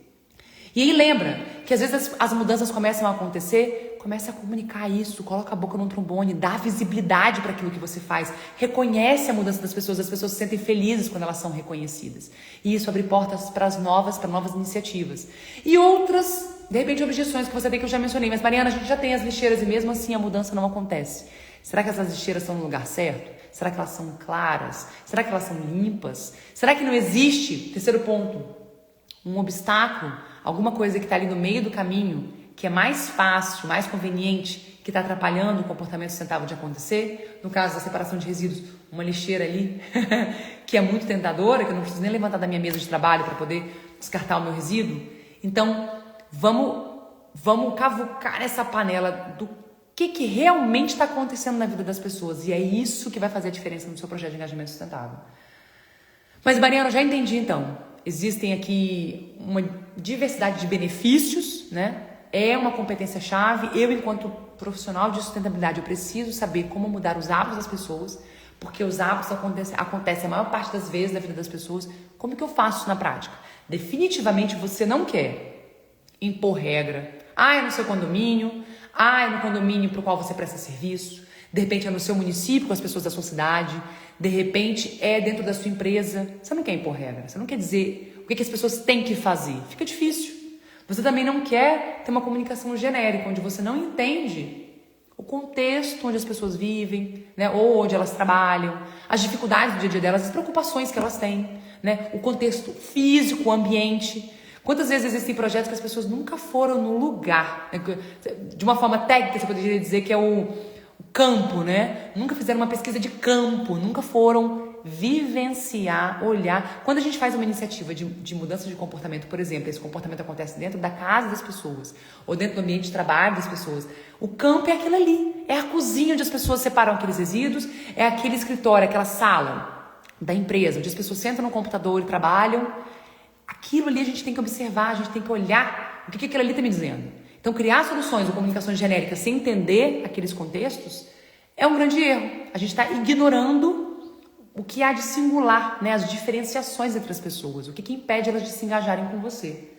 E aí lembra que às vezes as mudanças começam a acontecer, começa a comunicar isso, coloca a boca num trombone, dá visibilidade para aquilo que você faz, reconhece a mudança das pessoas se sentem felizes quando elas são reconhecidas. E isso abre portas para novas iniciativas. E outras, de repente, objeções que você tem que eu já mencionei. Mas Mariana, a gente já tem as lixeiras e mesmo assim a mudança não acontece. Será que essas lixeiras estão no lugar certo? Será que elas são claras? Será que elas são limpas? Será que não existe, terceiro ponto, um obstáculo, alguma coisa que está ali no meio do caminho, que é mais fácil, mais conveniente, que está atrapalhando o comportamento sustentável de acontecer? No caso da separação de resíduos, uma lixeira ali, que é muito tentadora, que eu não preciso nem levantar da minha mesa de trabalho para poder descartar o meu resíduo. Então, vamos cavucar essa panela do que realmente está acontecendo na vida das pessoas. E é isso que vai fazer a diferença no seu projeto de engajamento sustentável. Mas, Mariana, eu já entendi então. Existem aqui uma diversidade de benefícios, né? É uma competência-chave. Eu, enquanto profissional de sustentabilidade, eu preciso saber como mudar os hábitos das pessoas, porque os hábitos acontecem a maior parte das vezes na vida das pessoas. Como que eu faço isso na prática? Definitivamente você não quer impor regra. É no seu condomínio, é no condomínio para o qual você presta serviço, de repente é no seu município com as pessoas da sua cidade, de repente é dentro da sua empresa. Você não quer impor regra, você não quer dizer o que as pessoas têm que fazer. Fica difícil. Você também não quer ter uma comunicação genérica, onde você não entende o contexto onde as pessoas vivem, né, ou onde elas trabalham, as dificuldades do dia a dia delas, as preocupações que elas têm, né, o contexto físico, o ambiente. Quantas vezes existem projetos que as pessoas nunca foram no lugar, né? De uma forma técnica, você poderia dizer que é o campo, né? Nunca fizeram uma pesquisa de campo, nunca foram vivenciar, olhar. Quando a gente faz uma iniciativa de mudança de comportamento, por exemplo, esse comportamento acontece dentro da casa das pessoas ou dentro do ambiente de trabalho das pessoas, o campo é aquilo ali, é a cozinha onde as pessoas separam aqueles resíduos, é aquele escritório, aquela sala da empresa onde as pessoas sentam no computador e trabalham. Aquilo ali a gente tem que observar, a gente tem que olhar o que aquilo ali está me dizendo. Então, criar soluções ou comunicações genéricas sem entender aqueles contextos é um grande erro. A gente está ignorando o que há de singular, né? As diferenciações entre as pessoas, o que impede elas de se engajarem com você.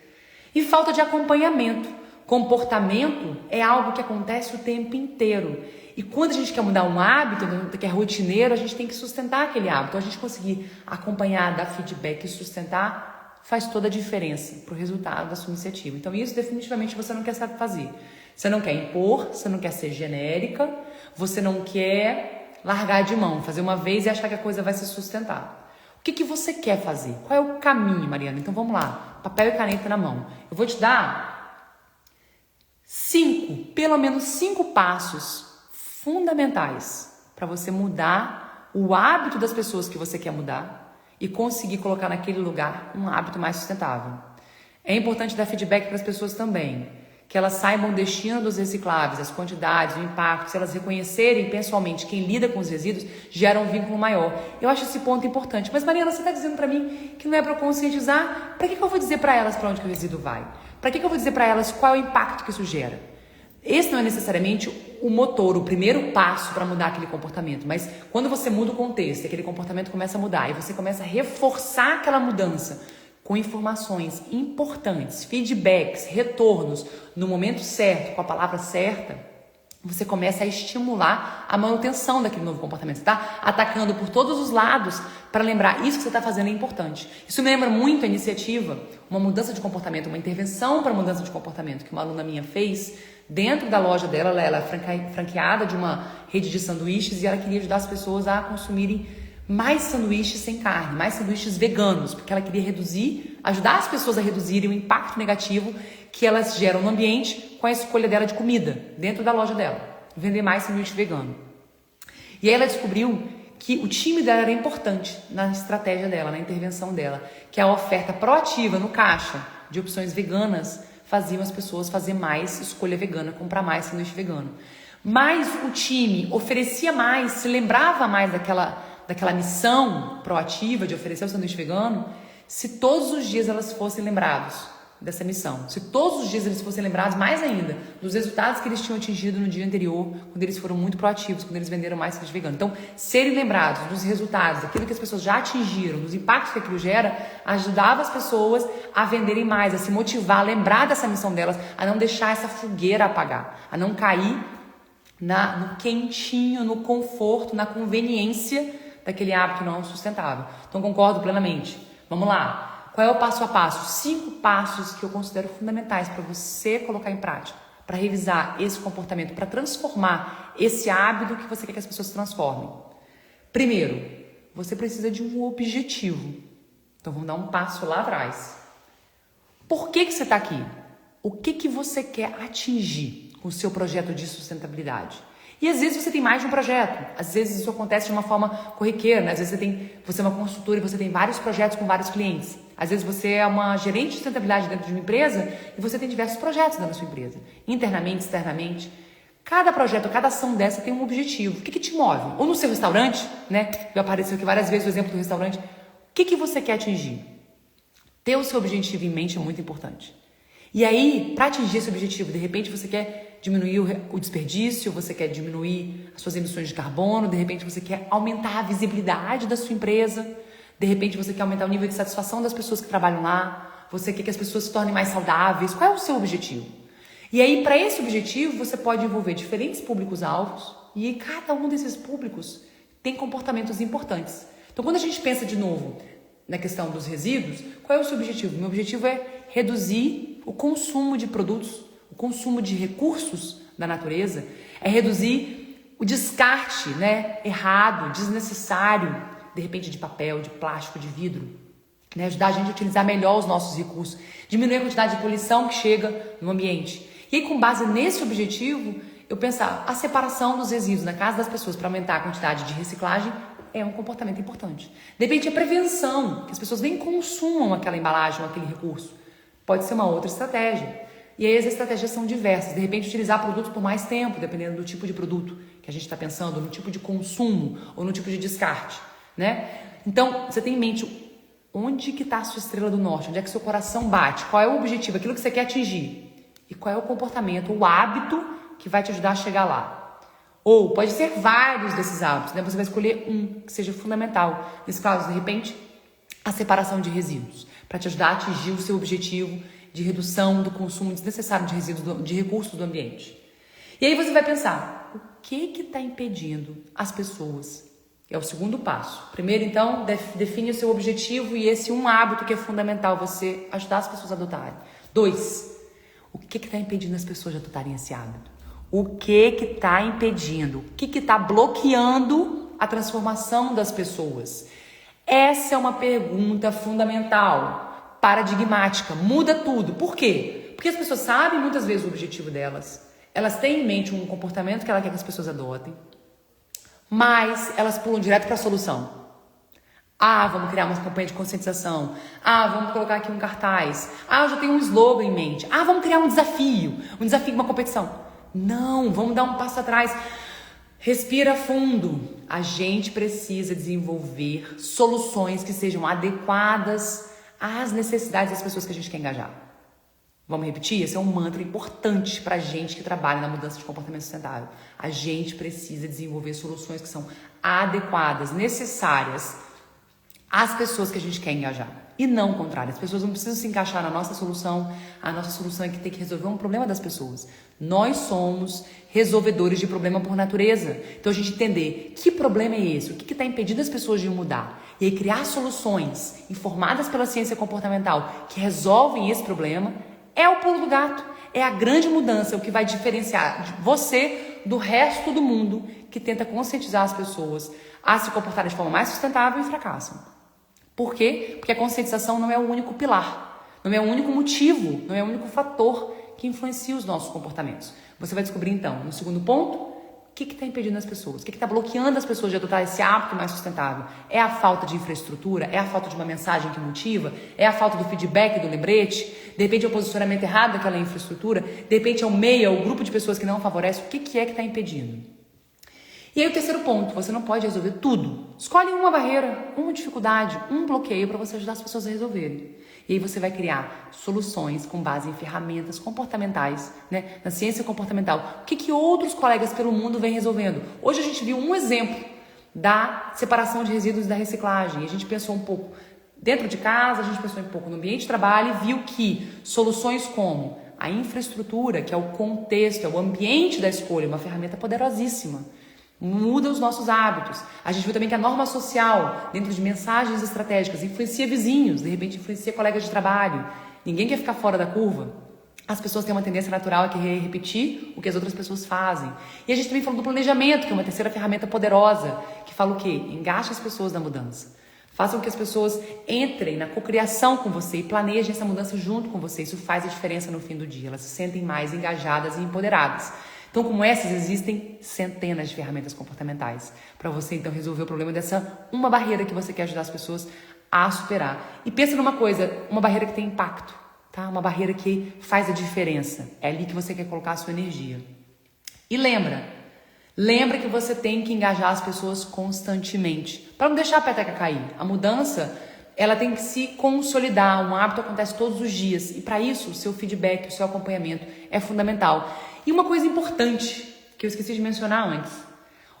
E falta de acompanhamento. Comportamento é algo que acontece o tempo inteiro. E quando a gente quer mudar um hábito, que é rotineiro, a gente tem que sustentar aquele hábito. Então, a gente conseguir acompanhar, dar feedback e sustentar faz toda a diferença para o resultado da sua iniciativa. Então, isso definitivamente você não quer saber fazer. Você não quer impor, você não quer ser genérica, você não quer largar de mão, fazer uma vez e achar que a coisa vai se sustentar. O que você quer fazer? Qual é o caminho, Mariana? Então, vamos lá. Papel e caneta na mão. Eu vou te dar pelo menos 5 passos fundamentais para você mudar o hábito das pessoas que você quer mudar e conseguir colocar naquele lugar um hábito mais sustentável. É importante dar feedback para as pessoas também, que elas saibam o destino dos recicláveis, as quantidades, o impacto. Se elas reconhecerem pessoalmente quem lida com os resíduos, gera um vínculo maior. Eu acho esse ponto importante. Mas, Mariana, você está dizendo para mim que não é para eu conscientizar? Para que eu vou dizer para elas para onde que o resíduo vai? Para que eu vou dizer para elas qual é o impacto que isso gera? Esse não é necessariamente o motor, o primeiro passo para mudar aquele comportamento, mas quando você muda o contexto, aquele comportamento começa a mudar e você começa a reforçar aquela mudança com informações importantes, feedbacks, retornos, no momento certo, com a palavra certa, você começa a estimular a manutenção daquele novo comportamento. Você está atacando por todos os lados para lembrar, isso que você está fazendo é importante. Isso me lembra muito a iniciativa, uma mudança de comportamento, uma intervenção para mudança de comportamento que uma aluna minha fez dentro da loja dela. Ela é franqueada de uma rede de sanduíches e ela queria ajudar as pessoas a consumirem mais sanduíches sem carne, mais sanduíches veganos, porque ela queria ajudar as pessoas a reduzirem o impacto negativo que elas geram no ambiente com a escolha dela de comida dentro da loja dela, vender mais sanduíche vegano. E aí ela descobriu que o time dela era importante na estratégia dela, na intervenção dela, que a oferta proativa no caixa de opções veganas faziam as pessoas fazer mais escolha vegana, comprar mais sanduíche vegano. Mas o time oferecia mais, se lembrava mais daquela missão proativa de oferecer o sanduíche vegano, se todos os dias elas fossem lembrados dessa missão. Se todos os dias eles fossem lembrados, mais ainda, dos resultados que eles tinham atingido no dia anterior, quando eles foram muito proativos, quando eles venderam mais sanduíche vegano. Então, serem lembrados dos resultados, daquilo que as pessoas já atingiram, dos impactos que aquilo gera, ajudava as pessoas a venderem mais, a se motivar, a lembrar dessa missão delas, a não deixar essa fogueira apagar, a não cair no quentinho, no conforto, na conveniência daquele hábito não sustentável. Então, concordo plenamente. Vamos lá. Qual é o passo a passo? 5 passos que eu considero fundamentais para você colocar em prática, para revisar esse comportamento, para transformar esse hábito que você quer que as pessoas transformem. Primeiro, você precisa de um objetivo. Então, vamos dar um passo lá atrás. Por que você está aqui? O que você quer atingir com o seu projeto de sustentabilidade? E às vezes você tem mais de um projeto, às vezes isso acontece de uma forma corriqueira, né? Às vezes você é uma consultora e você tem vários projetos com vários clientes. Às vezes você é uma gerente de sustentabilidade dentro de uma empresa e você tem diversos projetos dentro da sua empresa, internamente, externamente. Cada projeto, cada ação dessa tem um objetivo. O que te move? Ou no seu restaurante, né? Já apareceu aqui várias vezes o exemplo do restaurante. O que você quer atingir? Ter o seu objetivo em mente é muito importante. E aí, para atingir esse objetivo, de repente você quer diminuir o desperdício, você quer diminuir as suas emissões de carbono, de repente você quer aumentar a visibilidade da sua empresa, de repente você quer aumentar o nível de satisfação das pessoas que trabalham lá, você quer que as pessoas se tornem mais saudáveis. Qual é o seu objetivo? E aí, para esse objetivo, você pode envolver diferentes públicos-alvos e cada um desses públicos tem comportamentos importantes. Então, quando a gente pensa de novo na questão dos resíduos, qual é o seu objetivo? Meu objetivo é reduzir o consumo de produtos, o consumo de recursos da natureza, é reduzir o descarte, né, errado, desnecessário, de repente de papel, de plástico, de vidro, né, ajudar a gente a utilizar melhor os nossos recursos, diminuir a quantidade de poluição que chega no ambiente. E aí, com base nesse objetivo, eu pensar a separação dos resíduos na casa das pessoas para aumentar a quantidade de reciclagem é um comportamento importante. De repente, a prevenção, que as pessoas nem consumam aquela embalagem ou aquele recurso, pode ser uma outra estratégia. E aí as estratégias são diversas. De repente, utilizar produtos por mais tempo, dependendo do tipo de produto que a gente está pensando, no tipo de consumo ou no tipo de descarte, né? Então, você tem em mente onde que está a sua estrela do norte, onde é que seu coração bate, qual é o objetivo, aquilo que você quer atingir e qual é o comportamento, o hábito que vai te ajudar a chegar lá. Ou pode ser vários desses hábitos, né? Você vai escolher um que seja fundamental. Nesse caso, de repente, a separação de resíduos, para te ajudar a atingir o seu objetivo de redução do consumo desnecessário de resíduos, de recursos do ambiente. E aí você vai pensar, o que está impedindo as pessoas? É o segundo passo. Primeiro, então, define o seu objetivo e esse um hábito que é fundamental você ajudar as pessoas a adotarem. 2, o que está impedindo as pessoas de adotarem esse hábito? O que está impedindo? O que está bloqueando a transformação das pessoas? Essa é uma pergunta fundamental, paradigmática, muda tudo. Por quê? Porque as pessoas sabem muitas vezes o objetivo delas, elas têm em mente um comportamento que ela quer que as pessoas adotem, mas elas pulam direto para a solução. Vamos criar uma campanha de conscientização. Vamos colocar aqui um cartaz. Eu já tenho um slogan em mente. Vamos criar um desafio, uma competição. Não, vamos dar um passo atrás. Respira fundo. A gente precisa desenvolver soluções que sejam adequadas às necessidades das pessoas que a gente quer engajar. Vamos repetir? Esse é um mantra importante para a gente que trabalha na mudança de comportamento sustentável. A gente precisa desenvolver soluções que são adequadas, necessárias as pessoas que a gente quer engajar. E não o contrário. As pessoas não precisam se encaixar na nossa solução. A nossa solução é que tem que resolver um problema das pessoas. Nós somos resolvedores de problema por natureza. Então a gente entender que problema é esse, o que está impedindo as pessoas de mudar. E aí criar soluções informadas pela ciência comportamental que resolvem esse problema é o pulo do gato. É a grande mudança, o que vai diferenciar você do resto do mundo que tenta conscientizar as pessoas a se comportarem de forma mais sustentável e fracassam. Por quê? Porque a conscientização não é o único pilar, não é o único motivo, não é o único fator que influencia os nossos comportamentos. Você vai descobrir então, no segundo ponto, o que está impedindo as pessoas, o que está bloqueando as pessoas de adotar esse hábito mais sustentável. É a falta de infraestrutura? É a falta de uma mensagem que motiva? É a falta do feedback, do lembrete? De repente é o posicionamento errado daquela infraestrutura? De repente é o meio, é o grupo de pessoas que não favorece? O que é que está impedindo? E aí o terceiro ponto, você não pode resolver tudo. Escolhe uma barreira, uma dificuldade, um bloqueio para você ajudar as pessoas a resolverem. E aí você vai criar soluções com base em ferramentas comportamentais, né? Na ciência comportamental. O que outros colegas pelo mundo vêm resolvendo? Hoje a gente viu um exemplo da separação de resíduos e da reciclagem. E a gente pensou um pouco dentro de casa, a gente pensou um pouco no ambiente de trabalho e viu que soluções como a infraestrutura, que é o contexto, é o ambiente da escolha, uma ferramenta poderosíssima. Muda os nossos hábitos. A gente viu também que a norma social, dentro de mensagens estratégicas, influencia vizinhos, de repente influencia colegas de trabalho. Ninguém quer ficar fora da curva. As pessoas têm uma tendência natural a querer repetir o que as outras pessoas fazem. E a gente também falou do planejamento, que é uma terceira ferramenta poderosa, que fala o quê? Engaja as pessoas na mudança. Façam que as pessoas entrem na cocriação com você e planejem essa mudança junto com você. Isso faz a diferença no fim do dia. Elas se sentem mais engajadas e empoderadas. Então, como essas, existem centenas de ferramentas comportamentais para você, então, resolver o problema dessa uma barreira que você quer ajudar as pessoas a superar. E pensa numa coisa, uma barreira que tem impacto, tá? Uma barreira que faz a diferença. É ali que você quer colocar a sua energia. E lembra que você tem que engajar as pessoas constantemente, para não deixar a peteca cair. A mudança, ela tem que se consolidar, um hábito acontece todos os dias. E para isso, o seu feedback, o seu acompanhamento é fundamental. E uma coisa importante, que eu esqueci de mencionar antes.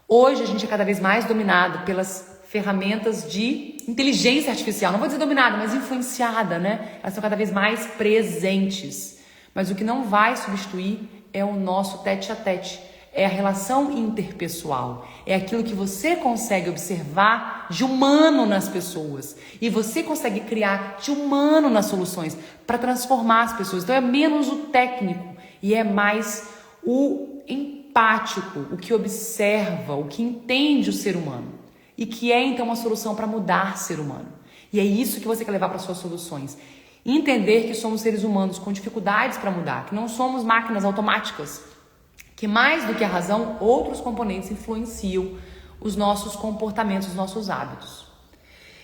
Hoje a gente é cada vez mais dominado pelas ferramentas de inteligência artificial. Não vou dizer dominada, mas influenciada, né? Elas são cada vez mais presentes. Mas o que não vai substituir é o nosso tete-a-tete. É a relação interpessoal. É aquilo que você consegue observar de humano nas pessoas. E você consegue criar de humano nas soluções para transformar as pessoas. Então é menos o técnico e é mais o empático, o que observa, o que entende o ser humano. E que é então uma solução para mudar ser humano. E é isso que você quer levar para suas soluções. Entender que somos seres humanos com dificuldades para mudar, que não somos máquinas automáticas. Que mais do que a razão, outros componentes influenciam os nossos comportamentos, os nossos hábitos.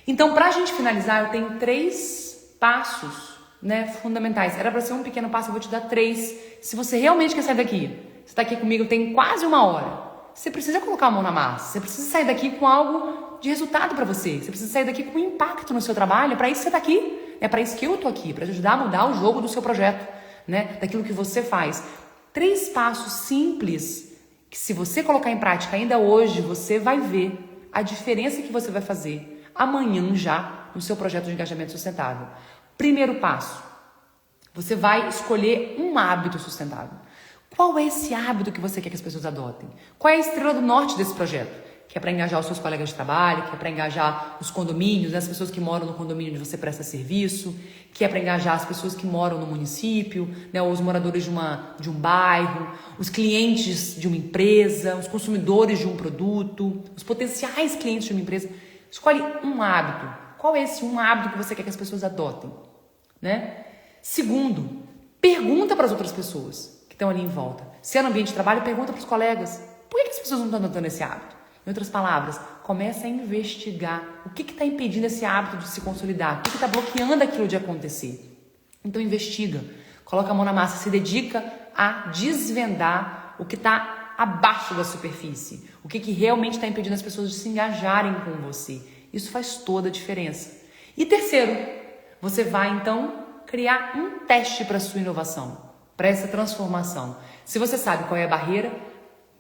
Então, para a gente finalizar, eu tenho 3 passos, né, fundamentais. Era para ser um pequeno passo, eu vou te dar 3. Se você realmente quer sair daqui, você está aqui comigo tem quase 1 hora, você precisa colocar a mão na massa, você precisa sair daqui com algo de resultado para você, você precisa sair daqui com impacto no seu trabalho, para isso você está aqui, é para isso que eu estou aqui, para te ajudar a mudar o jogo do seu projeto, né, daquilo que você faz. 3 passos simples que, se você colocar em prática ainda hoje, você vai ver a diferença que você vai fazer amanhã já no seu projeto de engajamento sustentável. Primeiro passo, você vai escolher um hábito sustentável. Qual é esse hábito que você quer que as pessoas adotem? Qual é a estrela do norte desse projeto? Que é para engajar os seus colegas de trabalho, que é para engajar os condomínios, né, as pessoas que moram no condomínio onde você presta serviço, que é para engajar as pessoas que moram no município, né, os moradores de um bairro, os clientes de uma empresa, os consumidores de um produto, os potenciais clientes de uma empresa. Escolhe um hábito. Qual é esse um hábito que você quer que as pessoas adotem? Né? Segundo, pergunta para as outras pessoas que estão ali em volta. Se é no ambiente de trabalho, pergunta para os colegas. Por que as pessoas não estão adotando esse hábito? Em outras palavras, começa a investigar o que está impedindo esse hábito de se consolidar, o que está bloqueando aquilo de acontecer. Então investiga, coloca a mão na massa, se dedica a desvendar o que está abaixo da superfície, o que realmente está impedindo as pessoas de se engajarem com você. Isso faz toda a diferença. E terceiro, você vai então criar um teste para a sua inovação, para essa transformação. Se você sabe qual é a barreira,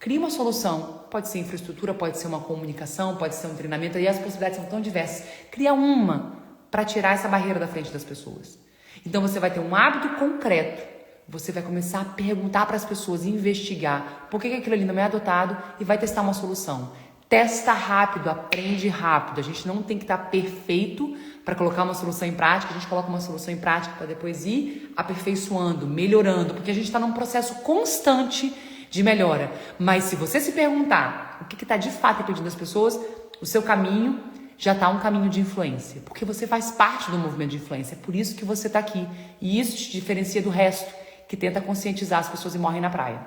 Cria uma solução. Pode ser infraestrutura, pode ser uma comunicação, pode ser um treinamento, e as possibilidades são tão diversas. Cria uma para tirar essa barreira da frente das pessoas. Então você vai ter um hábito concreto. Você vai começar a perguntar para as pessoas, investigar por que aquilo ali não é adotado e vai testar uma solução. Testa rápido, aprende rápido. A gente não tem que estar perfeito para colocar uma solução em prática. A gente coloca uma solução em prática para depois ir aperfeiçoando, melhorando, porque a gente está num processo constante de melhora. Mas se você se perguntar o que está de fato impedindo as pessoas, o seu caminho já está um caminho de influência, porque você faz parte do movimento de influência. É por isso que você está aqui. E isso te diferencia do resto, que tenta conscientizar as pessoas e morrem na praia.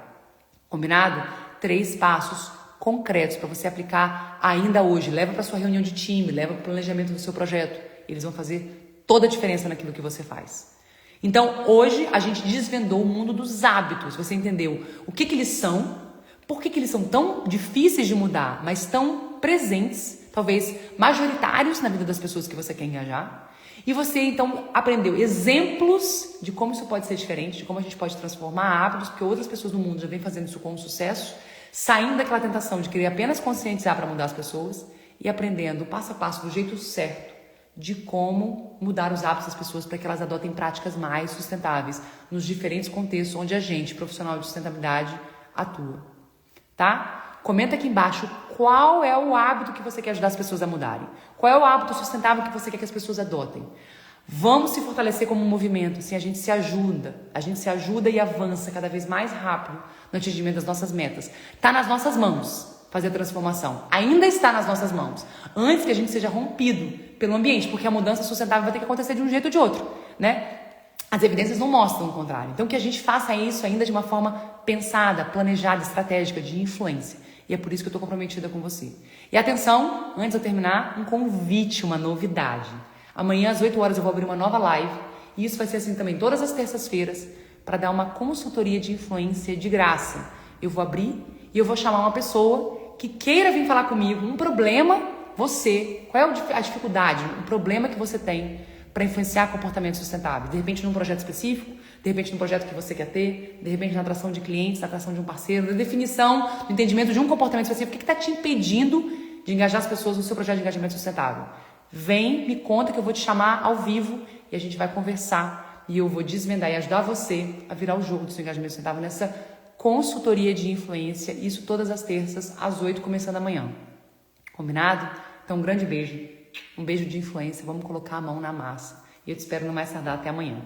Combinado? 3 passos concretos para você aplicar ainda hoje. Leva para sua reunião de time, leva para o planejamento do seu projeto. Eles vão fazer toda a diferença naquilo que você faz. Então, hoje a gente desvendou o mundo dos hábitos. Você entendeu o que eles são, por que eles são tão difíceis de mudar, mas tão presentes, talvez majoritários na vida das pessoas que você quer engajar. E você, então, aprendeu exemplos de como isso pode ser diferente, de como a gente pode transformar hábitos, porque outras pessoas no mundo já vêm fazendo isso com sucesso, saindo daquela tentação de querer apenas conscientizar para mudar as pessoas e aprendendo passo a passo, do jeito certo, de como mudar os hábitos das pessoas para que elas adotem práticas mais sustentáveis nos diferentes contextos onde a gente, profissional de sustentabilidade, atua. Tá? Comenta aqui embaixo qual é o hábito que você quer ajudar as pessoas a mudarem. Qual é o hábito sustentável que você quer que as pessoas adotem. Vamos se fortalecer como um movimento, assim a gente se ajuda e avança cada vez mais rápido no atingimento das nossas metas. Está nas nossas mãos fazer a transformação. Ainda está nas nossas mãos. Antes que a gente seja rompido pelo ambiente, porque a mudança sustentável vai ter que acontecer de um jeito ou de outro, né? As evidências não mostram o contrário. Então que a gente faça isso ainda de uma forma pensada, planejada, estratégica, de influência. E é por isso que eu estou comprometida com você. E atenção, antes de eu terminar, um convite, uma novidade. Amanhã às 8 horas eu vou abrir uma nova live. E isso vai ser assim também todas as terças-feiras para dar uma consultoria de influência de graça. Eu vou abrir e eu vou chamar uma pessoa que queira vir falar comigo, um problema, você, qual é a dificuldade, um problema que você tem para influenciar comportamento sustentável. De repente num projeto específico, de repente num projeto que você quer ter, de repente na atração de clientes, na atração de um parceiro, na definição, no entendimento de um comportamento específico. O que está te impedindo de engajar as pessoas no seu projeto de engajamento sustentável? Vem, me conta que eu vou te chamar ao vivo e a gente vai conversar e eu vou desvendar e ajudar você a virar o jogo do seu engajamento sustentável nessa consultoria de influência, isso todas as terças, às 8, começando amanhã. Combinado? Então, um grande beijo. Um beijo de influência. Vamos colocar a mão na massa. E eu te espero no mais tardar até amanhã.